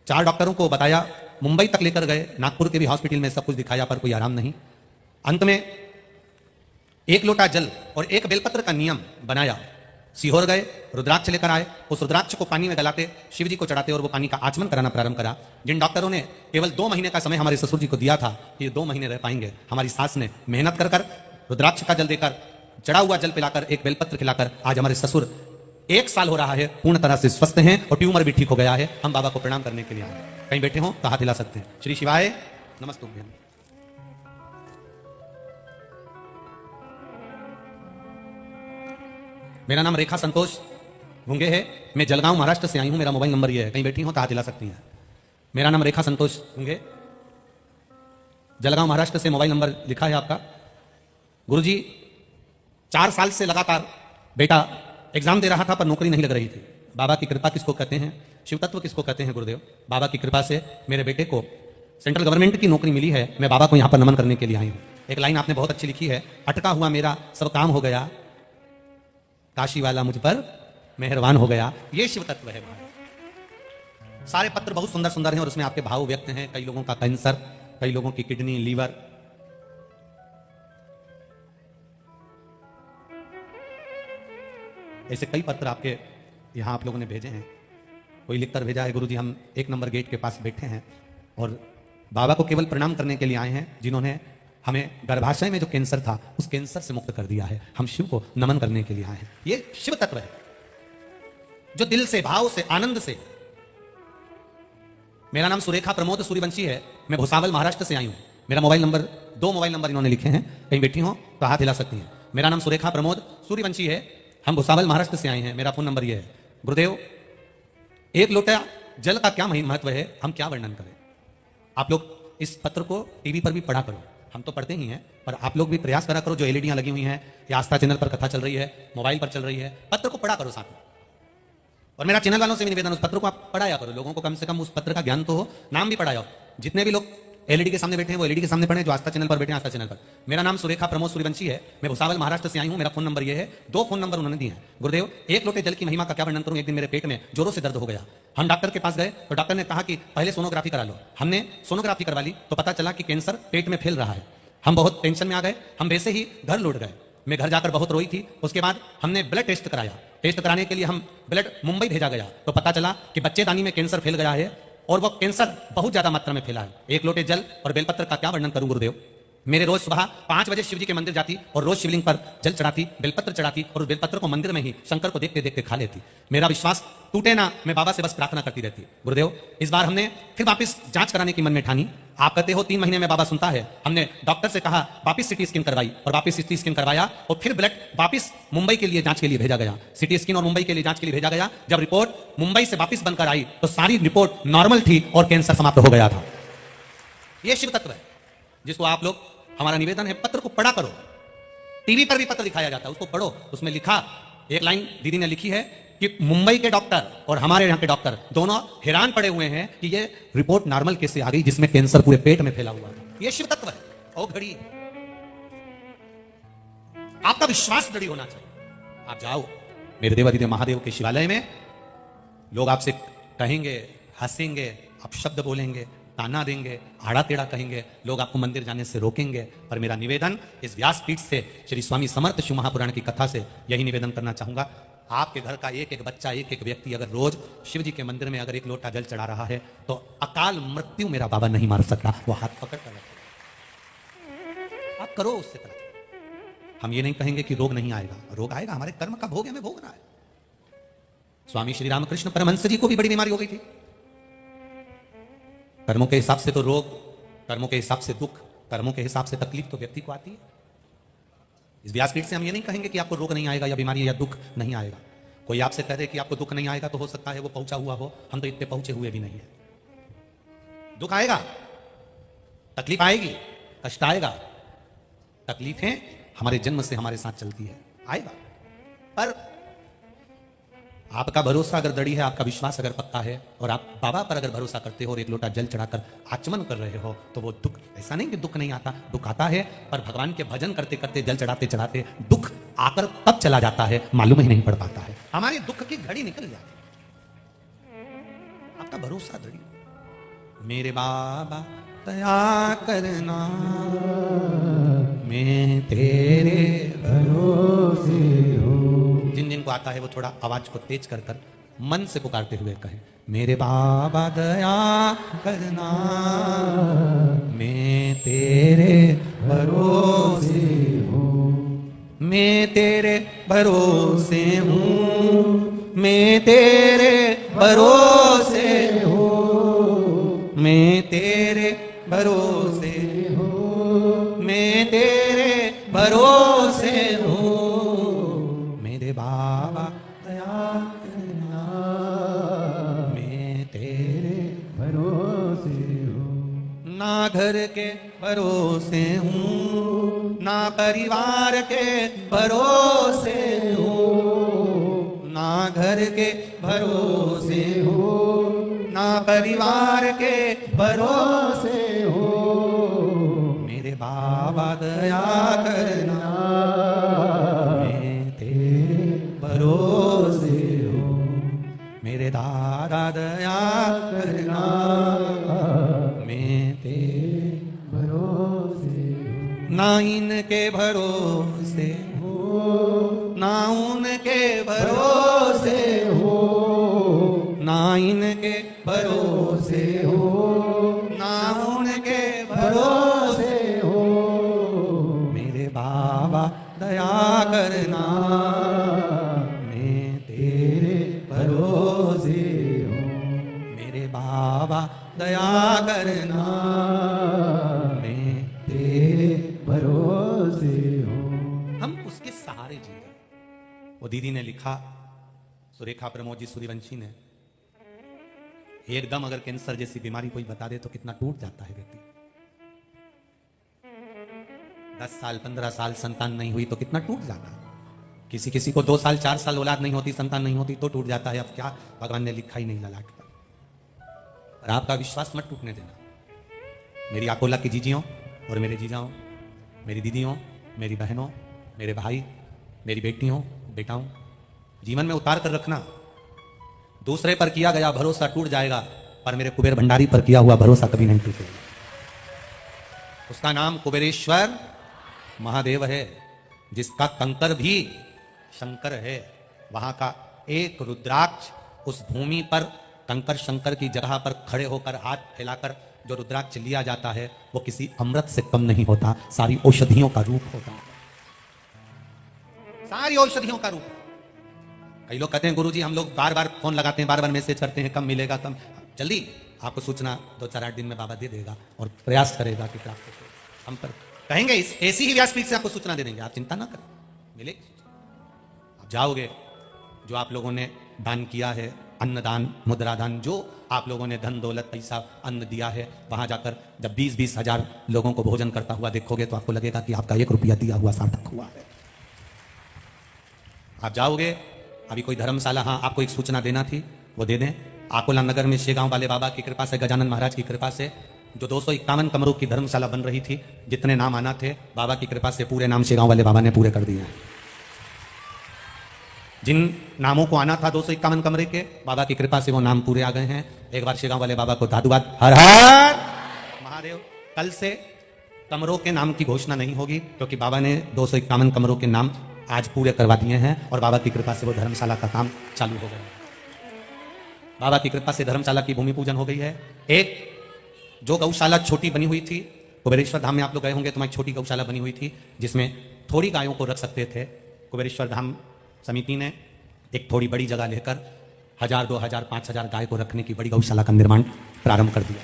4 डॉक्टरों को बताया, मुंबई तक लेकर गए, नागपुर के भी हॉस्पिटल में सब कुछ दिखाया, पर कोई आराम नहीं। अंत में 1 लोटा जल और 1 बेलपत्र का नियम बनाया। सीहोर गए, रुद्राक्ष लेकर आए। उस रुद्राक्ष को पानी में गलाते, शिव जी को चढ़ाते और वो पानी का आचमन कराना प्रारंभ करा। जिन डॉक्टरों ने केवल 2 महीने का समय हमारे ससुर जी को दिया था कि ये 2 महीने रह पाएंगे, हमारी सास ने मेहनत कर कर रुद्राक्ष का जल देकर, चढ़ा हुआ जल पिलाकर, 1 बेलपत्र खिलाकर आज हमारे ससुर 1 साल हो रहा है, पूर्ण तरह से स्वस्थ हैं और ट्यूमर भी ठीक हो गया है। हम बाबा को प्रणाम करने के लिए आए। कहीं बैठे हो तो हाथ हिला सकते हैं। श्री शिवाय नमस्तुभ्यं। मेरा नाम रेखा संतोष घुंगे है। मैं जलगांव महाराष्ट्र से आई हूं। मेरा मोबाइल नंबर ये है। कहीं बैठी हो तो हाथ हिला सकती हैं। मेरा नाम रेखा संतोष घुंगे, जलगांव महाराष्ट्र से मोबाइल नंबर लिखा है आपका। गुरुजी, 4 साल से लगातार बेटा एग्जाम दे रहा था पर नौकरी नहीं लग रही थी। बाबा की कृपा किसको कहते हैं? शिव तत्व किसको कहते हैं? गुरुदेव, बाबा की कृपा से मेरे बेटे को सेंट्रल गवर्नमेंट की नौकरी मिली है। मैं बाबा को यहां पर नमन करने के लिए आई हूं। एक लाइन आपने बहुत अच्छी लिखी है, अटका हुआ मेरा सब काम हो गया, काशी वाला मुझ पर मेहरबान हो गया। ये शिव तत्व है भाई। सारे पत्र बहुत सुंदर सुंदर हैं और उसमें आपके भाव व्यक्त हैं। कई लोगों का कैंसर, कई लोगों की किडनी, लीवर, ऐसे कई पत्र आपके यहां आप लोगों ने भेजे हैं। कोई लिखकर भेजा है, गुरुजी हम 1 नंबर गेट के पास बैठे हैं और बाबा को केवल प्रणाम करने के लिए आए हैं, जिन्होंने हमें गर्भाशय में जो कैंसर था उस कैंसर से मुक्त कर दिया है। हम शिव को नमन करने के लिए आए हैं। ये शिव तत्व है जो दिल से, भाव से, आनंद से। मेरा नाम सुरेखा प्रमोद सूर्यवंशी है। मैं भुसावल महाराष्ट्र से आई हूं। मेरा मोबाइल नंबर, 2 मोबाइल नंबर इन्होंने लिखे हैं। कहीं बैठी हो तो हाथ हिला सकती हैं। मेरा नाम सुरेखा प्रमोद सूर्यवंशी है। हम भुसावल महाराष्ट्र से आए हैं। मेरा फोन नंबर ये है। गुरुदेव, 1 लोटा जल का क्या महत्व है, हम क्या वर्णन करें। आप लोग इस पत्र को टीवी पर भी पढ़ा करो। हम तो पढ़ते ही हैं, पर आप लोग भी प्रयास करा करो। जो एलईडियां लगी हुई हैं या आस्था चैनल पर कथा चल रही है, मोबाइल पर चल रही है, पत्र को पढ़ा करो साथ में। और मेरा चैनल वालों से भी निवेदन, उस पत्र को आप पढ़ाया करो। लोगों को कम से कम उस पत्र का ज्ञान तो हो, नाम भी पढ़ाया हो। जितने भी लोग एलईडी के सामने बैठे हैं वो एलईडी के सामने पढ़े, जो आस्था चैनल पर बैठे हैं आस्था चैनल पर। मेरा नाम सुरेखा प्रमोद सूर्यवंशी है। मैं भुसावल महाराष्ट्र से आई हूं। मेरा फोन नंबर ये है। 2 फोन नंबर उन्होंने दिए हैं। गुरुदेव, 1 लोटे जल की महिमा का क्या वर्णन करूं। एक दिन मेरे पेट में जोरों से दर्द हो गया। हम डॉक्टर के पास गए तो डॉक्टर ने कहा कि पहले सोनोग्राफी करा लो। हमने सोनोग्राफी करवा ली तो पता चला कि कैंसर पेट में फैल रहा है। हम बहुत टेंशन में आ गए। हम वैसे ही घर लौट गए। मैं घर जाकर बहुत रोई थी। उसके बाद हमने ब्लड टेस्ट कराया। टेस्ट कराने के लिए हम ब्लड मुंबई भेजा गया तो पता चला कि बच्चेदानी में कैंसर फैल गया है और वो कैंसर बहुत ज्यादा मात्रा में फैला है। 1 लोटे जल और बेलपत्र का क्या वर्णन करूं गुरुदेव। मेरे रोज सुबह 5 बजे शिव जी के मंदिर जाती और रोज शिवलिंग पर जल चढ़ाती, बेलपत्र चढ़ाती और उस बेलपत्र को मंदिर में ही शंकर को देखते देखते खा लेती। मेरा विश्वास टूटे ना, मैं बाबा से बस प्रार्थना करती रहती। गुरुदेव, इस बार हमने फिर वापस जांच कराने की मन में ठानी। आप कहते हो 3 महीने में बाबा सुनता है। हमने डॉक्टर से कहा, वापस सिटी स्कैन करवाई और वापस सिटी स्कैन करवाया और फिर ब्लड वापस मुंबई के लिए जांच के लिए भेजा गया। सिटी स्कैन और मुंबई के लिए जांच के लिए भेजा गया। जब रिपोर्ट मुंबई से वापस बनकर आई तो सारी रिपोर्ट नॉर्मल थी और कैंसर समाप्त हो गया था। यह शिव तत्व है जिसको आप लोग, हमारा निवेदन है, पत्र को पढ़ा करो। टीवी पर भी पत्र दिखाया जाता है, उसको पढ़ो। उसमें लिखा, एक लाइन दीदी ने लिखी है कि मुंबई के डॉक्टर और हमारे यहाँ के डॉक्टर दोनों हैरान पड़े हुए हैं कि ये रिपोर्ट नॉर्मल कैसे आ गई जिसमें कैंसर पूरे पेट में फैला हुआ था। ये शिव तत्व है। ओ घड़ी, आपका विश्वास दृढ़ होना चाहिए। आप जाओ मेरे देवादिदेव महादेव के शिवालय में, लोग आपसे कहेंगे, हंसेंगे, आप शब्द बोलेंगे, ताना देंगे, आड़ा टेढ़ा कहेंगे, लोग आपको मंदिर जाने से रोकेंगे। पर मेरा निवेदन इस व्यासपीठ से श्री स्वामी समर्थ शिव महापुराण की कथा से यही निवेदन करना चाहूंगा। आपके घर का एक एक बच्चा, एक एक व्यक्ति अगर रोज शिव जी के मंदिर में अगर 1 लोटा जल चढ़ा रहा है तो अकाल मृत्यु मेरा बाबा नहीं मार सकता। वो हाथ पकड़ कर रखे। आप करो उससे करो। हम ये नहीं कहेंगे कि रोग नहीं आएगा, रोग आएगा। हमारे कर्म का भोग हमें भोगना है। स्वामी श्री रामकृष्ण परमहंस जी को भी बड़ी बीमारी हो गई थी। कर्मों के हिसाब से तो रोग, कर्मों के हिसाब से दुख, कर्मों के हिसाब से तकलीफ तो व्यक्ति को आती है। इस व्यासपीठ से हम ये नहीं कहेंगे कि आपको रोग नहीं आएगा या बीमारी या दुख नहीं आएगा। कोई आपसे कह दे कि आपको दुख नहीं आएगा तो हो सकता है वो पहुंचा हुआ हो। हम तो इतने पहुंचे हुए भी नहीं है। दुख आएगा, तकलीफ आएगी, कष्ट आएगा। तकलीफें हमारे जन्म से हमारे साथ चलती है, आएगा। पर आपका भरोसा अगर दृढ़ है, आपका विश्वास अगर पक्का है और आप बाबा पर अगर भरोसा करते हो और 1 लोटा जल चढ़ाकर आचमन कर रहे हो तो वो दुख, ऐसा नहीं कि दुख नहीं आता, दुख आता है। पर भगवान के भजन करते करते, जल चढ़ाते चढ़ाते दुख आकर तब चला जाता है, मालूम ही नहीं पड़ पाता है। हमारे दुख की घड़ी निकल जाती है। आपका भरोसा दृढ़। मेरे बाबा दया करना, मैं तेरे भरोसे हूँ। जिन जिनको आता है वो थोड़ा आवाज को तेज कर कर मन से पुकारते हुए कहें, मेरे बाबा दया करना, मैं तेरे भरोसे हूँ। मैं तेरे भरोसे हूँ, मैं तेरे भरोसे हूँ, मैं तेरे भरोसे हूँ, मैं तेरे भरोसे हूँ। मेरे बाबा दया करना, मैं तेरे भरोसे हूँ। ना घर के भरोसे हूँ, ना परिवार के भरोसे हूँ, ना घर के भरोसे हूँ, ना परिवार के भरोसे हूँ। मेरे बाबा दया करना, मैं तेरे मेरे दादा दया करना, मैं तेरे भरोसे ना इनके भरोसे हो, ना उनके भरोसे हो, ना इनके भरोसे हो, ना उनके भरोसे हो, मेरे बाबा दया करना, मैं तेरे भरोसे हो, मेरे बाबा दया करना, मैं तेरे भरोसे हो। हम उसके सहारे जी रहे। वो दीदी ने लिखा, सुरेखा प्रमोद जी सूर्यवंशी ने, एकदम अगर कैंसर जैसी बीमारी कोई बता दे तो कितना टूट जाता है व्यक्ति। 10 साल 15 साल संतान नहीं हुई तो कितना टूट जाता है। किसी किसी को 2 साल 4 साल औलाद नहीं होती, संतान नहीं होती तो टूट जाता है। अब क्या भगवान ने लिखा ही नहीं ललाट पर। और आपका विश्वास मत टूटने देना। मेरी अकोला की जीजियों और मेरे जीजाओं, मेरी दीदियों, मेरी बहनों, मेरे भाई, मेरी बेटियों, बेटाओं, जीवन में उतार कर रखना। दूसरे पर किया गया भरोसा टूट जाएगा, पर मेरे कुबेर भंडारी पर किया हुआ भरोसा कभी नहीं टूटेगा। उसका नाम कुबेरेश्वर महादेव है, जिसका कंकर भी शंकर है। वहां का एक रुद्राक्ष उस भूमि पर कंकर शंकर की जगह पर खड़े होकर हाथ फैलाकर जो रुद्राक्ष लिया जाता है वो किसी अमृत से कम नहीं होता, सारी औषधियों का रूप होता है, सारी औषधियों का रूप। कई लोग कहते हैं गुरुजी हम लोग बार बार फोन लगाते हैं, बार बार मैसेज करते हैं, कब मिलेगा कब। जल्दी आपको सूचना 2-4-8 दिन में बाबा दे देगा और प्रयास करेगा कि प्राप्त हो। हम पर कहेंगे इस ऐसी ही व्यासपीठ से आपको सूचना दे देंगे, आप चिंता ना करें, मिलेगी। आप जाओगे, जो आप लोगों ने दान किया है, अन्नदान, मुद्रा दान, जो आप लोगों ने धन दौलत पैसा अन्न दिया है, वहां जाकर जब 20-20 हजार लोगों को भोजन करता हुआ देखोगे तो आपको लगेगा कि आपका 1 रुपया दिया हुआ सार्थक हुआ है। आप जाओगे, अभी कोई धर्मशाला, हाँ आपको एक सूचना देना थी, वो दे दें। आकोला नगर में शेगांव वाले बाबा की कृपा से, गजानन महाराज की कृपा से जो 251 कमरों की धर्मशाला बन रही थी, जितने नाम आना थे, बाबा की कृपा से पूरे नाम शेगांव वाले बाबा ने पूरे कर दिए हैं। जिन नामों को आना था 251 कमरे के, बाबा की कृपा से वो नाम पूरे आ गए हैं। एक बार शेगांव वाले बाबा को साधुवाद। हर हर महादेव। कल से कमरों के नाम की घोषणा नहीं होगी, क्योंकि बाबा ने 251 कमरों के नाम आज पूरे करवा दिए हैं और बाबा की कृपा से वो धर्मशाला का काम चालू हो गया। बाबा की कृपा से धर्मशाला की भूमि पूजन हो गई है। एक जो गौशाला छोटी बनी हुई थी, कुबेरेश्वर धाम में आप लोग गए होंगे तो वहाँ एक छोटी गौशाला बनी हुई थी जिसमें थोड़ी गायों को रख सकते थे। कुबेरेश्वर धाम समिति ने एक थोड़ी बड़ी जगह लेकर 1000, 2000, 5000 गाय को रखने की बड़ी गौशाला का निर्माण प्रारंभ कर दिया।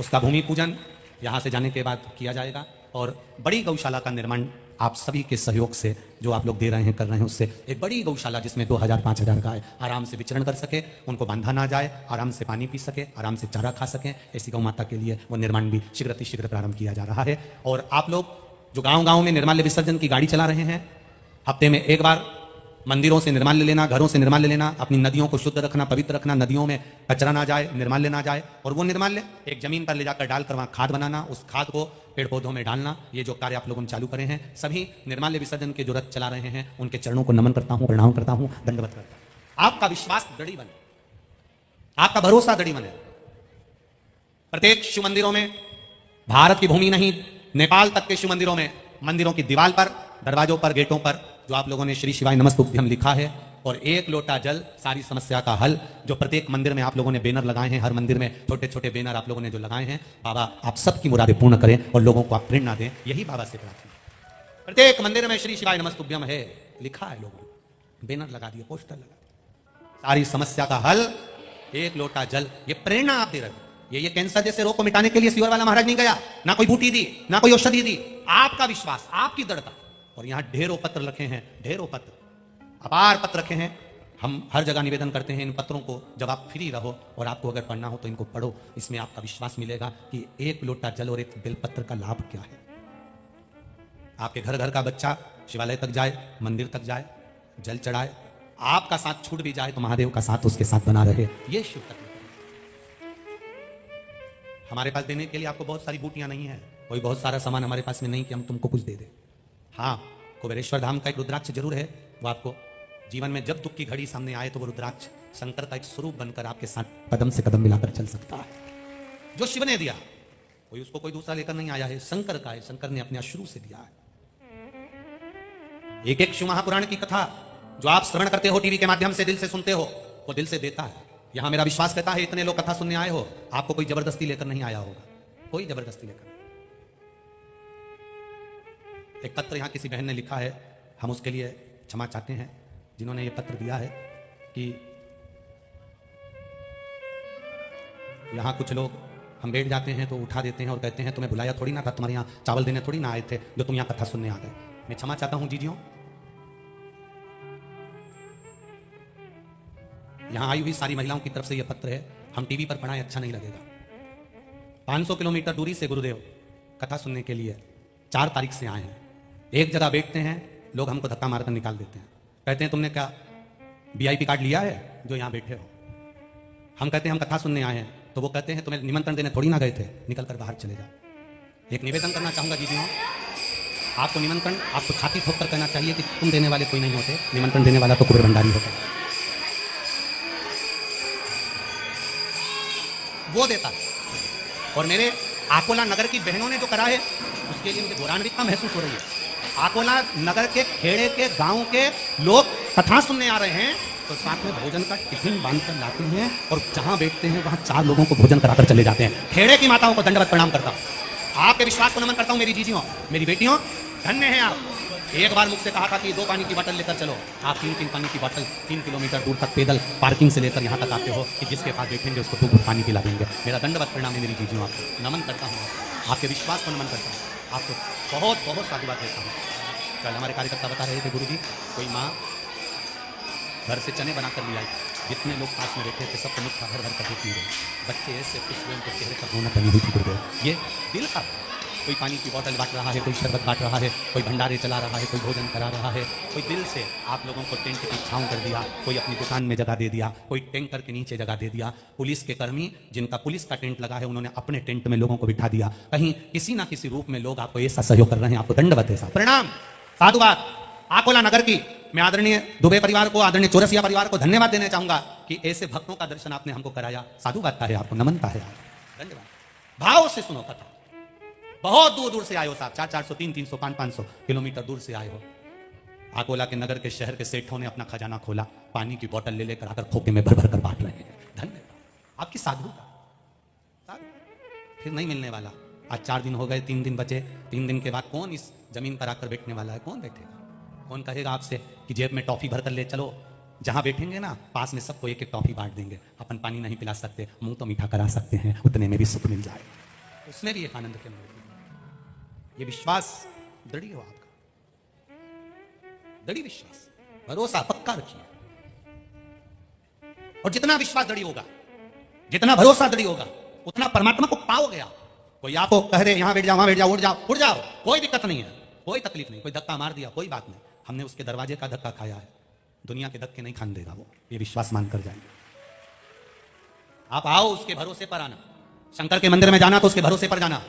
उसका भूमि पूजन यहाँ से जाने के बाद किया जाएगा और बड़ी गौशाला का निर्माण आप सभी के सहयोग से, जो आप लोग दे रहे हैं, कर रहे हैं, उससे एक बड़ी गौशाला जिसमें 2000, 5000 गाय आराम से विचरण कर सके, उनको बांधा ना जाए, आराम से पानी पी सके, आराम से चारा खा सकें, ऐसी गौ माता के लिए वो निर्माण भी शीघ्र प्रारंभ किया जा रहा है। और आप लोग जो गाँव में निर्माल्य विसर्जन की गाड़ी चला रहे हैं, हफ्ते में एक बार मंदिरों से निर्माल्य लेना, घरों से निर्माल्य लेना, अपनी नदियों को शुद्ध रखना, पवित्र रखना, नदियों में कचरा ना जाए, निर्माल्य ना जाए, और वो निर्माल्य एक जमीन पर ले जाकर डालकर वहां खाद बनाना, उस खाद को पेड़ पौधों में डालना, ये जो कार्य आप लोगों ने चालू करे हैं। सभी निर्माल्य विसर्जन के जो रथ चला रहे हैं उनके चरणों को नमन करता हूं, प्रणाम करता हूं, दंडवत करता हूं। आपका विश्वास दृढ़ बने, आपका भरोसा दृढ़ बने। प्रत्येक शिव मंदिरों में, भारत की भूमि नहीं, नेपाल तक के शिव मंदिरों में, मंदिरों की दीवार पर, दरवाजों पर, गेटों पर जो आप लोगों ने श्री शिवाय नमस्तुभ्यम लिखा है और 1 लोटा जल सारी समस्या का हल, जो प्रत्येक मंदिर में आप लोगों ने बैनर लगाए हैं, हर मंदिर में छोटे छोटे बैनर आप लोगों ने जो लगाए हैं, बाबा आप सबकी मुरादें पूर्ण करें और लोगों को आप प्रेरणा दें, यही बाबा से प्रार्थना। प्रत्येक मंदिर में श्री शिवाय नमस्तुभ्यम है लिखा है, लोगों ने बैनर लगा दिए, पोस्टर लगा दिए, सारी समस्या का हल 1 लोटा जल, ये प्रेरणा आप दे रहे हो। ये कैंसर जैसे रोग को मिटाने के लिए सियोर वाला महाराज नहीं गया, ना कोई बूटी दी, ना कोई औषधि दी, आपका विश्वास, आपकी दृढ़ता। और यहां ढेरों पत्र रखे हैं, ढेरों पत्र, अपार पत्र रखे हैं। हम हर जगह निवेदन करते हैं इन पत्रों को जब आप फ्री रहो और आपको अगर पढ़ना हो तो इनको पढ़ो, इसमें आपका विश्वास मिलेगा कि 1 लोटा जल और 1 बेलपत्र का लाभ क्या है। आपके घर घर का बच्चा शिवालय तक जाए, मंदिर तक जाए, जल चढ़ाए, आपका साथ छूट भी जाए तो महादेव का साथ उसके साथ बना रहे, ये शिव तत्व। हमारे पास देने के लिए आपको बहुत सारी बूटियां नहीं है, कोई बहुत सारा सामान हमारे पास में नहीं कि हम तुमको कुछ दे दे। हाँ, कुबेरेश्वर धाम का एक रुद्राक्ष जरूर है, वो आपको जीवन में जब दुख की घड़ी सामने आए तो वो रुद्राक्ष शंकर का एक स्वरूप बनकर आपके साथ कदम से कदम मिलाकर चल सकता है। जो शिव ने दिया कोई उसको कोई दूसरा लेकर नहीं आया है, शंकर का है, शंकर ने अपने अश्रु से दिया है। एक एक शिव महापुराण की कथा जो आप श्रवण करते हो टीवी के माध्यम से, दिल से सुनते हो, वो दिल से देता है। यहां मेरा विश्वास कहता है इतने लोग कथा सुनने आए हो, आपको कोई जबरदस्ती लेकर नहीं आया होगा, कोई जबरदस्ती लेकर। एक पत्र यहां किसी बहन ने लिखा है, हम उसके लिए क्षमा चाहते हैं जिन्होंने ये पत्र दिया है कि यहां कुछ लोग हम बैठ जाते हैं तो उठा देते हैं और कहते हैं तुम्हें बुलाया थोड़ी ना था, तुम्हारे यहां चावल देने थोड़ी ना आए थे जो तुम यहां कथा सुनने आ गए। मैं क्षमा चाहता हूं जीजियों। यहां आई हुई सारी महिलाओं की तरफ से यह पत्र है, हम टीवी पर पढ़ाएं अच्छा नहीं लगेगा। 500 किलोमीटर दूरी से गुरुदेव कथा सुनने के लिए 4 तारीख से आए हैं। एक जगह बैठते हैं, लोग हमको धक्का मारकर निकाल देते हैं, कहते हैं तुमने क्या VIP कार्ड लिया है जो यहां बैठे हो। हम कहते हैं हम कथा सुनने आए हैं, तो वो कहते हैं तुम्हें निमंत्रण देने थोड़ी ना गए थे, निकल कर बाहर चले जाओ। एक निवेदन करना चाहूंगा दीदियों, आपको निमंत्रण आपको छाती ठोक कर कहना चाहिए कि तुम देने वाले कोई नहीं होते, निमंत्रण देने वाला तो कुबेर भंडारी होता है, वो देता है। और मेरे आकोला नगर की बहनों ने जो करा है उसके लिए मुझे गौरवान्वितता महसूस हो रही है। आकोला नगर के खेड़े के गांव के लोग कथा सुनने आ रहे हैं तो साथ में भोजन का टिफिन बांधकर लाते हैं और जहां बैठते हैं वहां 4 लोगों को भोजन कराकर चले जाते हैं। खेड़े की माताओं को दंडवत प्रणाम करता हूं, आपके विश्वास को नमन करता हूं मेरी जीजियों, मेरी बेटियों, धन्य हैं आप। एक बार मुझसे कहा था कि 2 पानी की बोतल लेकर चलो, आप 3 पानी की बोतल 3 किलोमीटर दूर तक पैदल पार्किंग से लेकर यहाँ तक आते हो कि जिसके पास बैठेंगे उसको 2 पानी पिला देंगे। मेरा दंडवत प्रणाम है मेरी जीजियों, आपको नमन करता हूँ, आपके विश्वास को नमन करता हूँ, आपको बहुत बहुत साधुवाद देता हूँ। कल हमारे कार्यकर्ता बता रहे थे गुरुजी कोई माँ घर से चने बनाकर ले आई, जितने लोग पास में बैठे थे सबको मुट्ठा भर भर कर देती गई। बच्चे ऐसे खुश हुए, उनके चेहरे पर रौनक बनी हुई थी गुरुदेव। ये दिल का, कोई पानी की बोतल बांट रहा है, कोई शरबत बांट रहा है, कोई भंडारे चला रहा है, कोई भोजन करा रहा है, कोई दिल से आप लोगों को टेंट की छांव कर दिया, कोई अपनी दुकान में जगह दे दिया, कोई टैंकर के नीचे जगह दे दिया। पुलिस के कर्मी जिनका पुलिस का टेंट लगा है उन्होंने अपने टेंट में लोगों को बिठा दिया। कहीं किसी ना किसी रूप में लोग आपको ऐसा सहयोग कर रहे हैं, आपको दंडवत ऐसा प्रणाम साधुवाद। आकोला नगर की मैं आदरणीय दुबे परिवार को, आदरणीय चौरसिया परिवार को धन्यवाद देना चाहूंगा कि ऐसे भक्तों का दर्शन आपने हमको कराया। साधुवाद है आपको, नमनता है आपको, धन्यवाद। भाव से सुनो कथा, बहुत दूर दूर से आए हो साहब, 400 300 500 किलोमीटर दूर से आए हो। आकोला के नगर के शहर के सेठों ने अपना खजाना खोला, पानी की बोतल ले लेकर आकर खोके में भर भर कर बांट रहे हैं। धन्यवाद आपकी साधुता, फिर नहीं मिलने वाला। आज 4 दिन हो गए, 3 दिन बचे, 3 दिन के बाद कौन इस जमीन पर आकर बैठने वाला है? कौन बैठेगा? कौन कहेगा आपसे कि जेब में टॉफी भर कर ले चलो? जहां बैठेंगे ना पास में सबको एक एक टॉफी बांट देंगे। अपन पानी नहीं पिला सकते, मुंह तो मीठा करा सकते हैं, उतने में भी सुख मिल जाए, उसमें भी एक आनंद के मिले। ये विश्वास दृढ़ हो आपका, दृढ़ विश्वास, भरोसा पक्का रखिए। और जितना विश्वास दृढ़ होगा, जितना भरोसा दृढ़ होगा, उतना परमात्मा को पाओगे आप। कोई आपको कह दे यहां बैठ जाओ, वहां बैठ जाओ, उठ जाओ, उठ जाओ, कोई दिक्कत नहीं है, कोई तकलीफ नहीं। कोई धक्का मार दिया, कोई बात नहीं, हमने उसके दरवाजे का धक्का खाया है, दुनिया के धक्के नहीं खाने देगा वो, ये विश्वास मानकर जाएंगे। आप आओ, उसके भरोसे पर आना। शंकर के मंदिर में जाना तो उसके भरोसे पर जाना।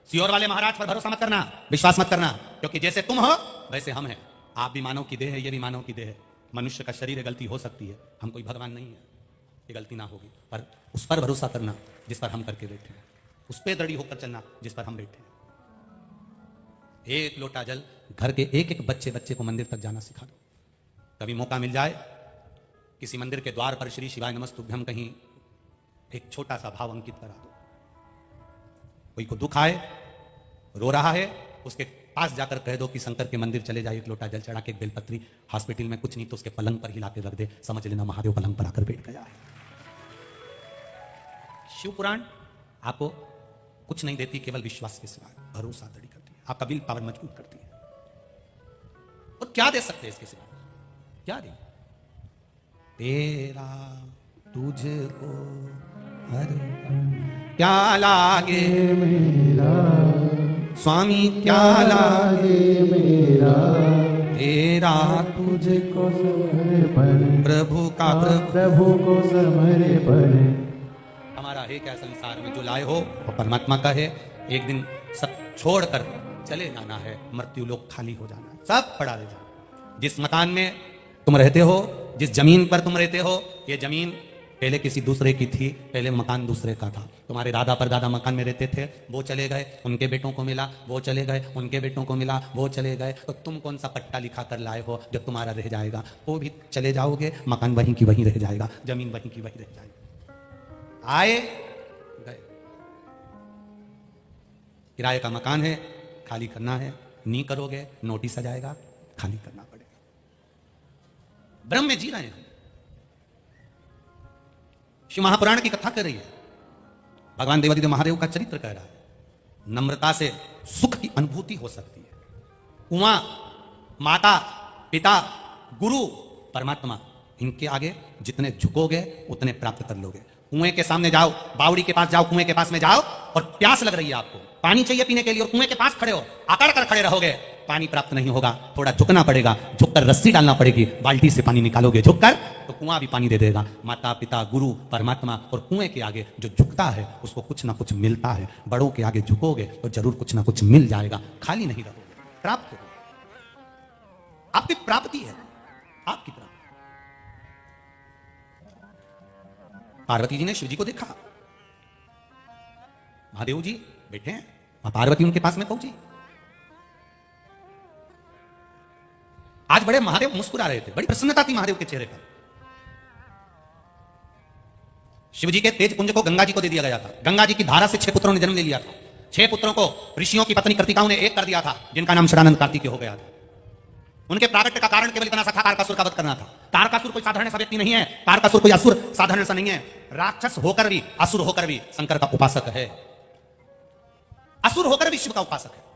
सियोर वाले महाराज पर भरोसा मत करना, विश्वास मत करना, क्योंकि जैसे तुम हो वैसे हम हैं। आप भी मानव की देह है, ये भी मानव की देह है। मनुष्य का शरीर है, गलती हो सकती है, हम कोई भगवान नहीं है, ये गलती ना होगी। पर उस पर भरोसा करना जिस पर हम करके बैठे हैं, उस पर दृढ़ होकर चलना जिस पर हम बैठे हैं। एक लोटा जल घर के एक एक बच्चे बच्चे को मंदिर तक जाना सिखा दो। कभी मौका मिल जाए, किसी मंदिर के द्वार पर श्री शिवाय नमस्तुभ्यम कहीं एक छोटा सा भाव अंकित करा दो। कोई को दुख आए, रो रहा है, उसके पास जाकर कह दो कि शंकर के मंदिर चले जाए, एक लोटा जल चढ़ा के, एक बेलपत्री, हॉस्पिटल में कुछ नहीं तो उसके पलंग पर हिला के रख दे, समझ लेना महादेव पलंग पर आकर बैठ गया है। शिव पुराण आपको कुछ नहीं देती, केवल विश्वास के सिवा भरोसा दृढ़ करती है, आपका विल पावर मजबूत करती है। और क्या दे सकते हैं इसके सिवा? क्या दे? तेरा तुझको हर क्या लागे मेरा स्वामी, क्या लागे मेरा तेरा तुझको समर्पण, प्रभु का प्रभु को समर्पण। हमारा है क्या संसार में जो लाए हो वो परमात्मा का है। एक दिन सब छोड़कर चले जाना है, मृत्यु लोग खाली हो जाना है, सब पड़ा रह जाना। जिस मकान में तुम रहते हो, जिस जमीन पर तुम रहते हो, ये जमीन पहले किसी दूसरे की थी, पहले मकान दूसरे का था। तुम्हारे दादा परदादा मकान में रहते थे, वो चले गए, उनके बेटों को मिला, वो चले गए, उनके बेटों को मिला, वो चले गए, तो तुम कौन सा पट्टा लिखा कर लाए हो जो तुम्हारा रह जाएगा? वो भी चले जाओगे, मकान वहीं की वहीं रह जाएगा, जमीन वहीं की वहीं रह जाएगी। आए गए, किराए का मकान है, खाली करना है, नहीं करोगे नोटिस आ जाएगा, खाली करना पड़ेगा। ब्रह्म में जी रहे हैं। शिव महापुराण की कथा कर रही है, भगवान देवादिदेव महादेव का चरित्र कह रहा है। नम्रता से सुख की अनुभूति हो सकती है। कुआं, माता, पिता, गुरु, परमात्मा, इनके आगे जितने झुकोगे उतने प्राप्त कर लोगे। कुएं के सामने जाओ, बावड़ी के पास जाओ, कुएं के पास में जाओ और प्यास लग रही है आपको, पानी चाहिए पीने के लिए, और कुएं के पास खड़े हो, आकड़ कर खड़े रहोगे, पानी प्राप्त नहीं होगा। थोड़ा झुकना पड़ेगा, झुककर रस्सी डालना पड़ेगी, बाल्टी से पानी निकालोगे झुककर, तो कुआं भी पानी दे देगा। माता, पिता, गुरु, परमात्मा और कुएं के आगे जो झुकता है उसको कुछ ना कुछ मिलता है। बड़ों के आगे झुकोगे तो जरूर कुछ ना कुछ मिल जाएगा, खाली नहीं रहोगे, प्राप्त होगा। आपकी प्राप्ति है, आपकी प्राप्ति। पार्वती जी ने शिव जी को देखा, महादेव जी बैठे हैं, पार्वती उनके पास में पहुंची। आज बड़े महादेव मुस्कुरा रहे थे, बड़ी प्रसन्नता थी महादेव के चेहरे पर। शिव जी के तेज पुंज को गंगा जी को दे दिया गया था। गंगा जी की धारा से 6 पुत्रों ने जन्म ले लिया था। 6 पुत्रों को ऋषियों की पत्नी कृतिकाओं ने एक कर दिया था, जिनका नाम षडानंद कार्तिकेय हो गया था। उनके प्राकट्य का कारण केवल इतना सा था, तारकासुर का वध करना था। तारकासुर कोई साधारण सा व्यक्ति नहीं है, तारकासुर कोई असुर साधारण सा नहीं है। राक्षस होकर भी, असुर होकर भी शंकर का उपासक है, असुर होकर भी शिव का उपासक है।